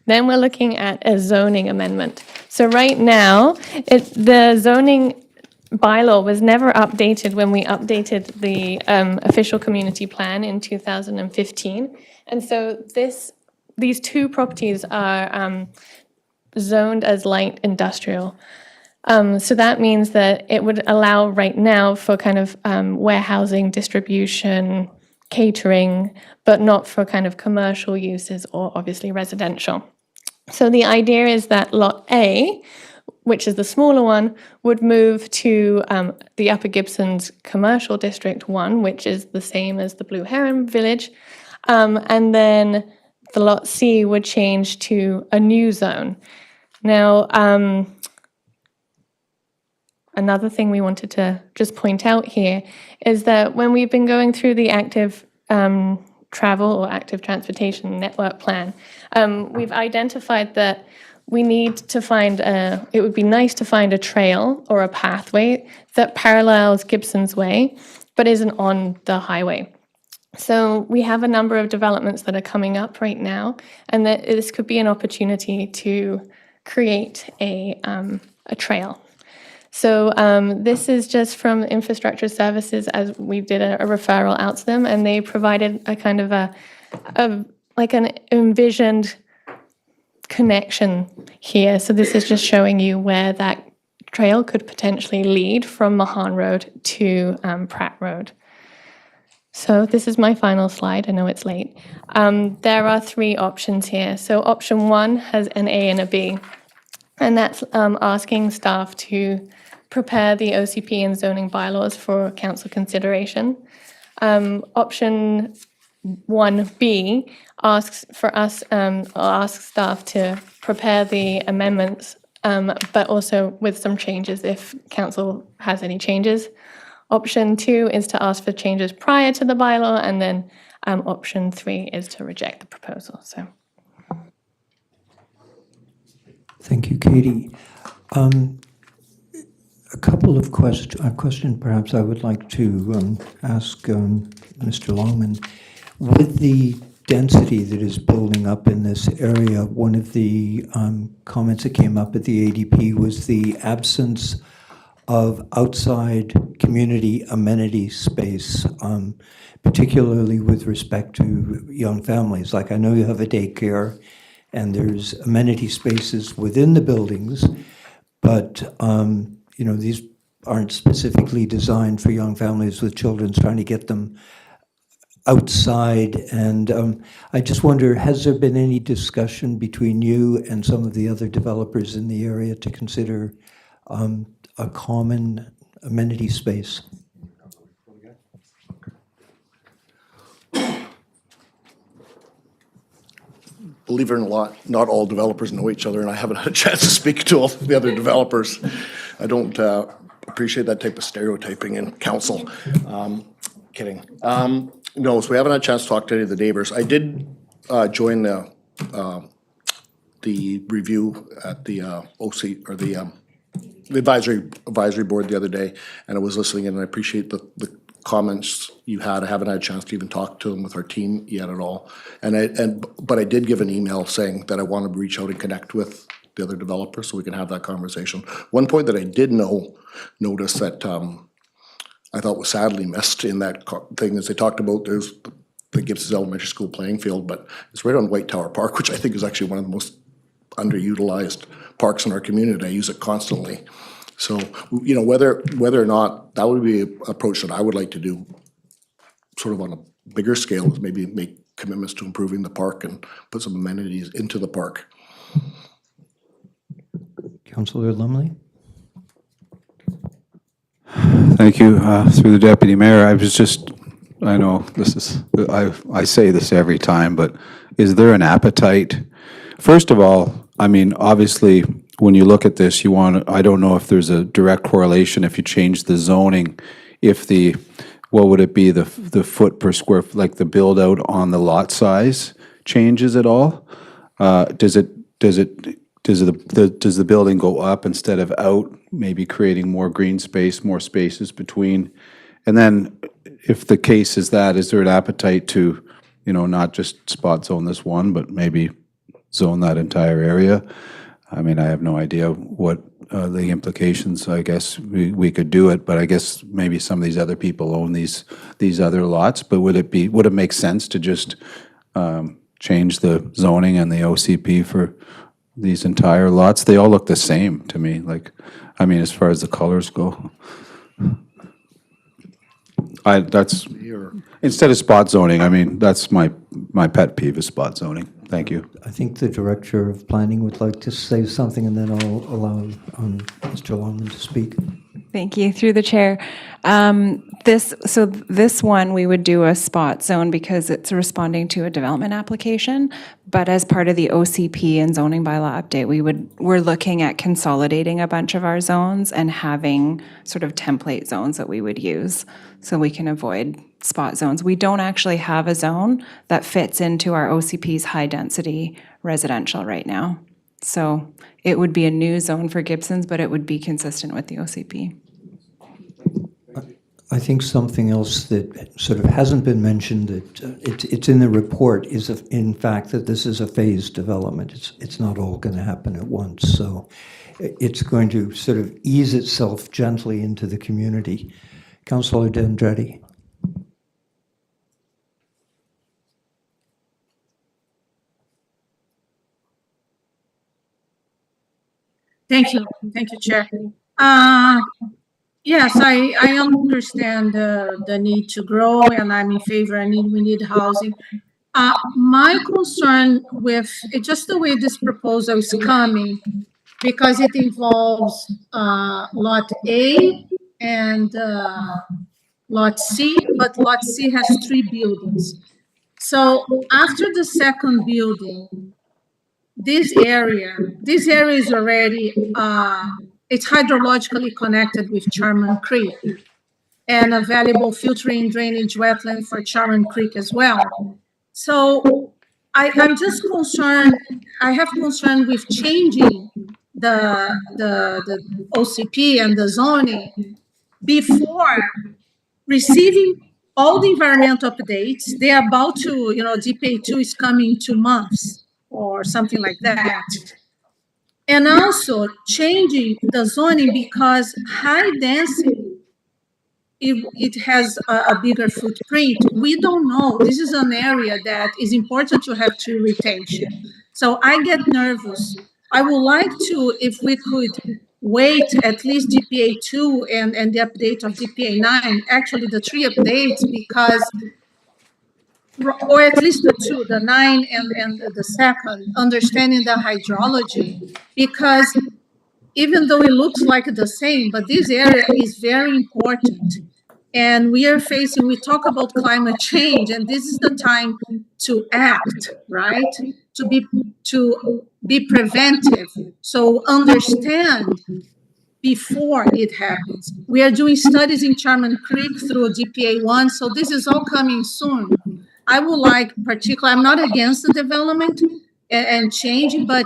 Then we're looking at a zoning amendment. So right now, the zoning bylaw was never updated when we updated the official community plan in 2015. And so these 2 properties are zoned as light industrial. So that means that it would allow right now for kind of warehousing, distribution, catering, but not for kind of commercial uses or obviously residential. So the idea is that Lot A, which is the smaller one, would move to the Upper Gibsons Commercial District 1, which is the same as the Blue Heron Village. And then the Lot C would change to a new zone. Now, another thing we wanted to just point out here is that when we've been going through the active travel or active transportation network plan, we've identified that we need to find it would be nice to find a trail or a pathway that parallels Gibsons Way, but isn't on the highway. So we have a number of developments that are coming up right now, and that this could be an opportunity to create a trail. So this is just from Infrastructure Services, as we did a referral out to them, and they provided a kind of like an envisioned connection here. So this is just showing you where that trail could potentially lead from Mahan Road to Pratt Road. So this is my final slide. I know it's late. There are 3 options here. So option 1 has an A and a B, and that's asking staff to prepare the OCP and zoning bylaws for council consideration. Option 1B asks for us, asks staff to prepare the amendments, but also with some changes if council has any changes. Option 2 is to ask for changes prior to the bylaw, and then option 3 is to reject the proposal. So,
thank you, Katie. A couple of questions perhaps I would like to ask Mr. Longman. With the density that is building up in this area, one of the comments that came up at the ADP was the absence of outside community amenity space, particularly with respect to young families. Like, I know you have a daycare and there's amenity spaces within the buildings, but you know, these aren't specifically designed for young families with children, trying to get them outside. And I just wonder, has there been any discussion between you and some of the other developers in the area to consider a common amenity space?
Believe it or not all developers know each other, and I haven't had a chance to speak to all the other developers. I don't appreciate that type of stereotyping in council. Kidding. No, so we haven't had a chance to talk to any of the neighbors. I did join the review at the OC, or the advisory board the other day, and I was listening, and I appreciate the comments you had. I haven't had a chance to even talk to them with our team yet at all. But I did give an email saying that I want to reach out and connect with the other developers so we can have that conversation. One point that I did notice that I thought was sadly missed in that thing is they talked about there's the Gibsons Elementary School playing field, but it's right on White Tower Park, which I think is actually one of the most underutilized parks in our community. I use it constantly. So, you know, whether or not, that would be an approach that I would like to do sort of on a bigger scale, is maybe make commitments to improving the park and put some amenities into the park.
Councillor Lumley?
Thank you. Through the Deputy Mayor, I know this is, I say this every time, but is there an appetite? First of all, I mean, obviously, when you look at this, I don't know if there's a direct correlation if you change the zoning, what would it be, the foot per square, like the build out on the lot size changes at all? Does the building go up instead of out, maybe creating more green space, more spaces between? And then if the case is that, is there an appetite to, you know, not just spot zone this one, but maybe zone that entire area? I mean, I have no idea what the implications. I guess we could do it, but I guess maybe some of these other people own these other lots. But would it make sense to just change the zoning and the OCP for these entire lots? They all look the same to me. Like, I mean, as far as the colors go, that's instead of spot zoning. I mean, that's my pet peeve is spot zoning. Thank you.
I think the Director of Planning would like to say something, and then I'll allow Mr. Longman to speak.
Thank you, through the chair. This one, we would do a spot zone because it's responding to a development application. But as part of the OCP and zoning bylaw update, we're looking at consolidating a bunch of our zones and having sort of template zones that we would use so we can avoid spot zones. We don't actually have a zone that fits into our OCP's high density residential right now. So it would be a new zone for Gibsons, but it would be consistent with the OCP.
I think something else that sort of hasn't been mentioned, that it's in the report, is in fact that this is a phased development. It's not all going to happen at once. So it's going to sort of ease itself gently into the community. Councillor Dendretti.
Thank you, Chair. Yes, I understand the need to grow, and I'm in favor. We need housing. My concern with just the way this proposal is coming, because it involves Lot A and Lot C, but Lot C has 3 buildings. So after the second building, this area is already, it's hydrologically connected with Charman Creek and a valuable filtering drainage wetland for Charman Creek as well. So I'm just concerned, I have concern with changing the OCP and the zoning before receiving all the environmental updates. They're about to, DPA2 is coming in 2 months or something like that. And also changing the zoning because high density, it has a bigger footprint. We don't know. This is an area that is important to have tree retention. So I get nervous. I would like to, if we could wait at least DPA 2 and the update of DPA 9, actually the 3 updates, because, or at least the 2, the 9 and the second, understanding the hydrology, because even though it looks like the same, but this area is very important. And we talk about climate change, and this is the time to act, right? To be preventive. So understand, before it happens. We are doing studies in Charman Creek through DPA1, so this is all coming soon. I would like particularly, I'm not against the development and change, but,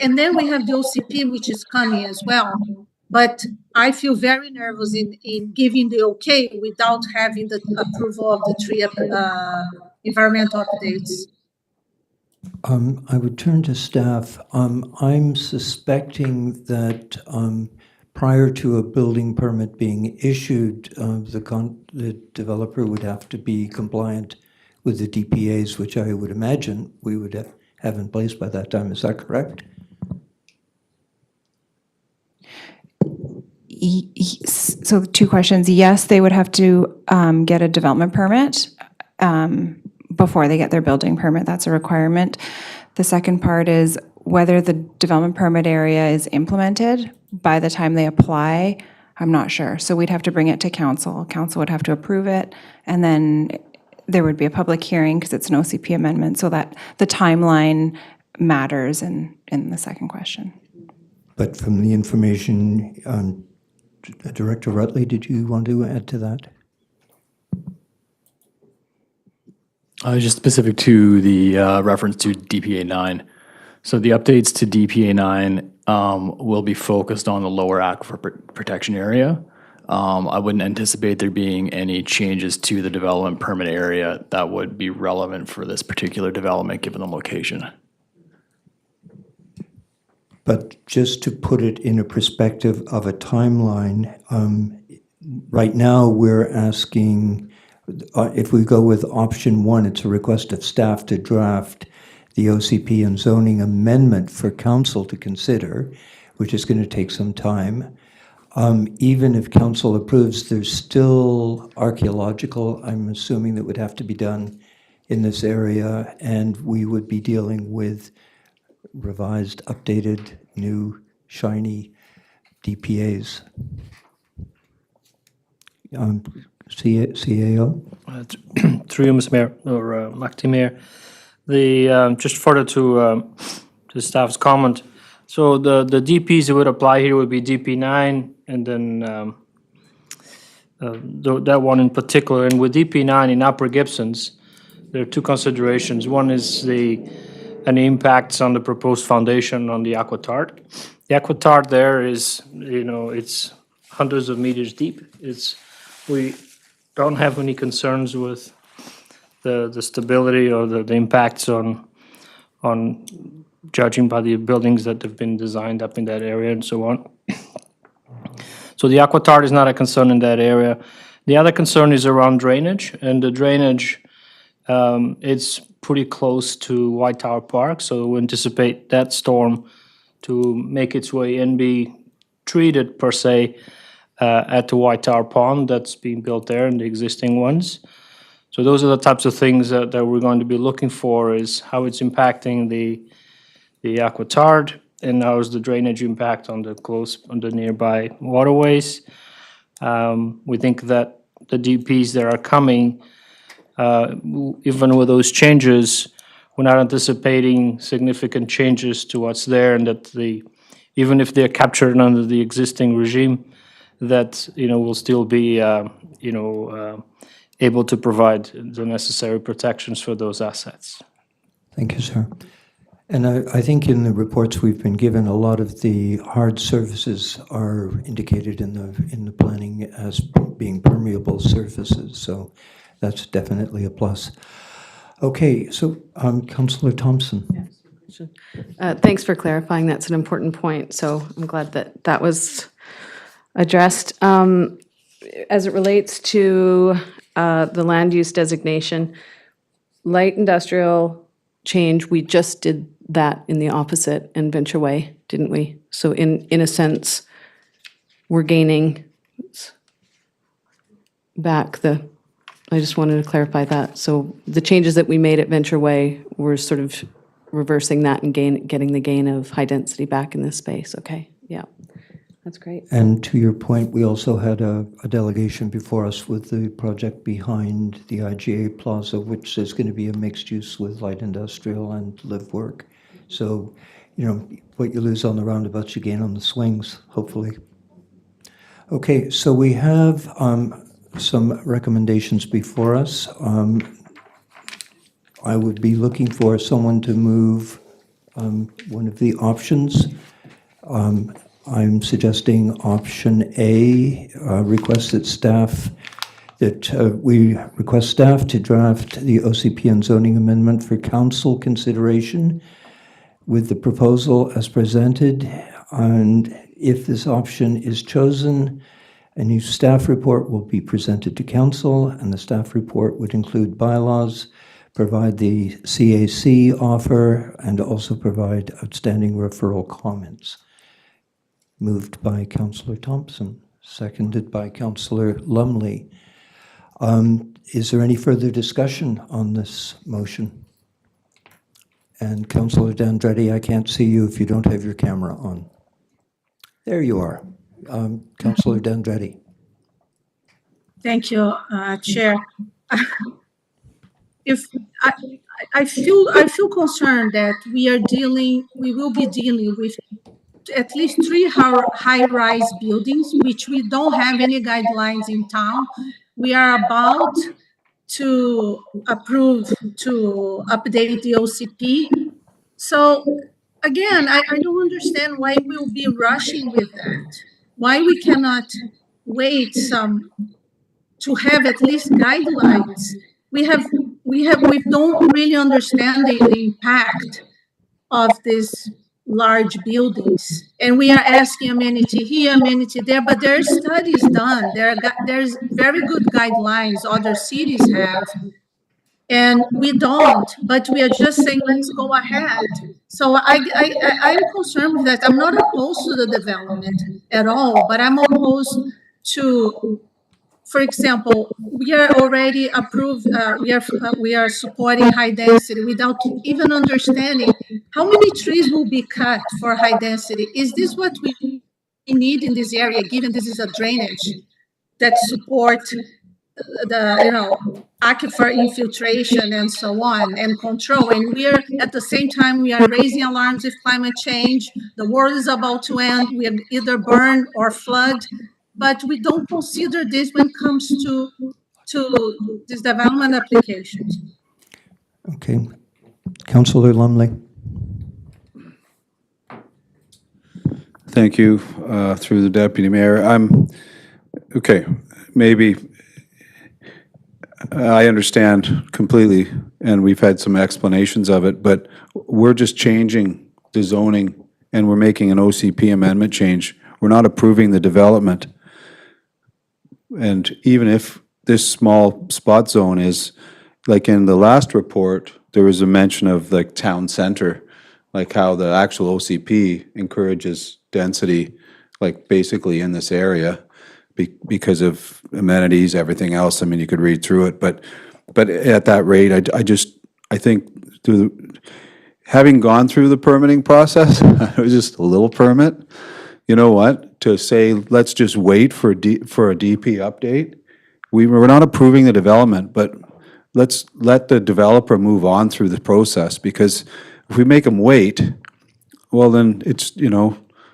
and then we have the OCP, which is coming as well. But I feel very nervous in giving the okay without having the approval of the three environmental updates.
I would turn to staff. I'm suspecting that prior to a building permit being issued, the developer would have to be compliant with the DPAs, which I would imagine we would have in place by that time. Is that correct?
So 2 questions. Yes, they would have to get a development permit before they get their building permit. That's a requirement. The second part is whether the development permit area is implemented by the time they apply. I'm not sure. So we'd have to bring it to council. Council would have to approve it, and then there would be a public hearing because it's an OCP amendment, so that the timeline matters in the second question.
But from the information, Director Rutley, did you want to add to that?
Just specific to the reference to DPA 9. So the updates to DPA 9 will be focused on the lower aquifer protection area. I wouldn't anticipate there being any changes to the development permit area that would be relevant for this particular development given the location.
But just to put it in a perspective of a timeline, right now we're asking, if we go with option 1, it's a request of staff to draft the OCP and zoning amendment for council to consider, which is going to take some time. Even if council approves, there's still archaeological, I'm assuming, that would have to be done in this area, and we would be dealing with revised, updated, new, shiny DPAs. CAO?
Through you, Mr. Mayor, or Acting Mayor. Just further to staff's comment. So the DPs that would apply here would be DP 9, and then that one in particular. And with DP 9 in Upper Gibsons, there are 2 considerations. One is any impacts on the proposed foundation on the aquitard. The aquitard there is, it's hundreds of meters deep. We don't have any concerns with the stability or the impacts on judging by the buildings that have been designed up in that area and so on. So the aquitard is not a concern in that area. The other concern is around drainage, and the drainage, it's pretty close to White Tower Park, so we anticipate that storm to make its way and be treated per se at the White Tower Pond that's being built there and the existing ones. So those are the types of things that we're going to be looking for, is how it's impacting the aquitard and how is the drainage impact on the nearby waterways. We think that the DPs that are coming, even with those changes, we're not anticipating significant changes to what's there, and that even if they're captured under the existing regime, that will still be able to provide the necessary protections for those assets.
Thank you, sir. And I think in the reports we've been given, a lot of the hard surfaces are indicated in the planning as being permeable surfaces, so that's definitely a plus. Okay, so Councillor Thompson.
Thanks for clarifying. That's an important point. So I'm glad that that was addressed. As it relates to the land use designation, light industrial change, we just did that in the opposite in Venture Way, didn't we? So in a sense, we're gaining back I just wanted to clarify that. So the changes that we made at Venture Way, we're sort of reversing that and getting the gain of high density back in this space. Okay, yeah, that's great.
And to your point, we also had a delegation before us with the project behind the IGA Plaza, which is going to be a mixed use with light industrial and live work. So, what you lose on the roundabouts, you gain on the swings, hopefully. Okay, so we have some recommendations before us. I would be looking for someone to move one of the options. I'm suggesting option A, request that we request staff to draft the OCP and zoning amendment for council consideration with the proposal as presented. And if this option is chosen, a new staff report will be presented to council, and the staff report would include bylaws, provide the CAC offer, and also provide outstanding referral comments. Moved by Councillor Thompson, seconded by Councillor Lumley. Is there any further discussion on this motion? And Councillor D'Andretti, I can't see you if you don't have your camera on. There you are. Councillor D'Andretti.
Thank you, Chair. If I feel concerned that we will be dealing with at least 3 high-rise buildings, which we don't have any guidelines in town. We are about to approve to update the OCP. So again, I don't understand why we'll be rushing with that. Why we cannot wait to have at least guidelines. We don't really understand the impact of these large buildings, and we are asking amenity here, amenity there, but there are studies done. There's very good guidelines other cities have, and we don't. But we are just saying, let's go ahead. So I'm concerned with that. I'm not opposed to the development at all, but I'm opposed to. For example, we are already approved, we are supporting high density without even understanding how many trees will be cut for high density. Is this what we need in this area, given this is a drainage that support the, aquifer infiltration and so on and control? And we are, at the same time, we are raising alarms with climate change. The world is about to end. We are either burn or flood. But we don't consider this when it comes to these development applications.
Okay. Councillor Lumley.
Thank you, through the Deputy Mayor. Okay, maybe I understand completely, and we've had some explanations of it, but we're just changing the zoning, and we're making an OCP amendment change. We're not approving the development. And even if this small spot zone is, like in the last report, there was a mention of like town center, like how the actual OCP encourages density, like basically in this area because of amenities, everything else. I mean, you could read through it, but at that rate, I think having gone through the permitting process, it was just a little permit. You know what? To say, let's just wait for a DP update. We're not approving the development, but let's let the developer move on through the process, because if we make them wait, well, then it's,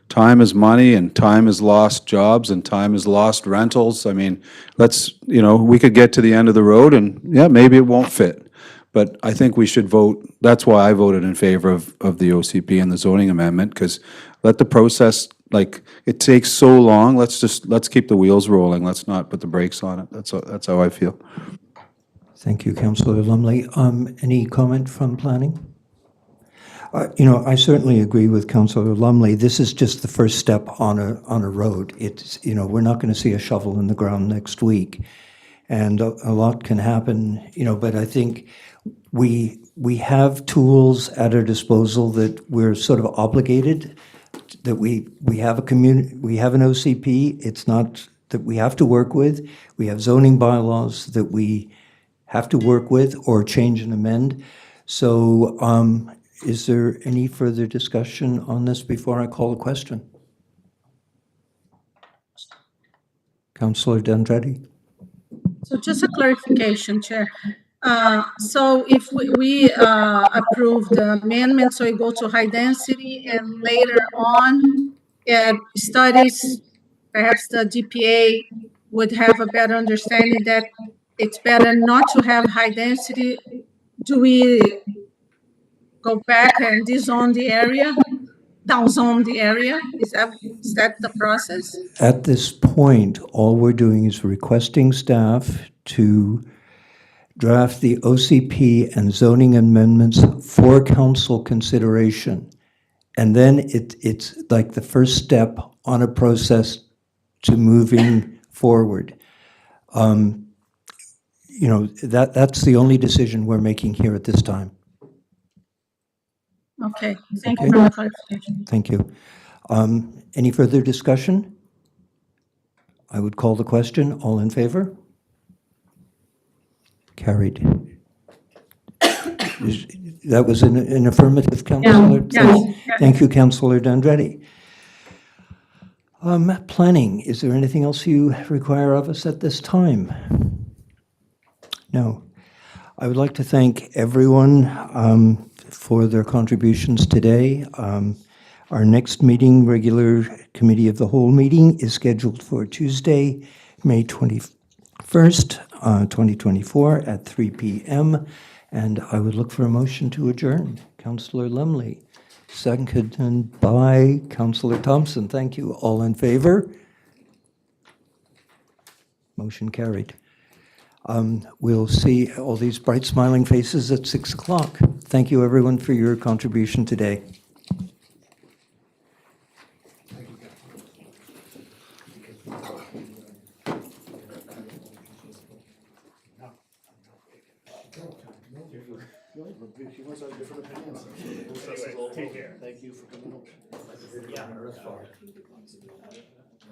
time is money, and time is lost jobs, and time is lost rentals. I mean, we could get to the end of the road and, yeah, maybe it won't fit. But I think we should vote, that's why I voted in favor of the OCP and the zoning amendment, because let the process, it takes so long, let's keep the wheels rolling, let's not put the brakes on it. That's how I feel.
Thank you, Councillor Lumley. Any comment from planning? I certainly agree with Councillor Lumley. This is just the first step on a road. It's, we're not going to see a shovel in the ground next week, and a lot can happen, but I think we have tools at our disposal that we're sort of obligated, that we have we have an OCP. It's not that we have to work with. We have zoning bylaws that we have to work with or change and amend. So is there any further discussion on this before I call a question? Councillor D'Andretti.
So just a clarification, Chair. So if we approve the amendment, so we go to high density, and later on, studies perhaps the DPA would have a better understanding that it's better not to have high density. Do we go back and dezone the area, downzone the area? Is that the process?
At this point, all we're doing is requesting staff to draft the OCP and zoning amendments for council consideration. And then it's like the first step on a process to moving forward. That's the only decision we're making here at this time.
Okay, thank you for the clarification.
Thank you. Any further discussion? I would call the question. All in favor? Carried. That was an affirmative, Councillor?
Yes.
Thank you, Councillor Dandretti. Planning, is there anything else you require of us at this time? No. I would like to thank everyone for their contributions today. Our next meeting, regular Committee of the Whole meeting, is scheduled for Tuesday, May 21st, 2024 at 3 p.m. And I would look for a motion to adjourn. Councillor Lumley, seconded by Councillor Thompson. Thank you. All in favor? Motion carried. We'll see all these bright smiling faces at 6 o'clock. Thank you, everyone, for your contribution today.
She must have different opinions. Take care. Thank you for coming over. Yeah, that's fine.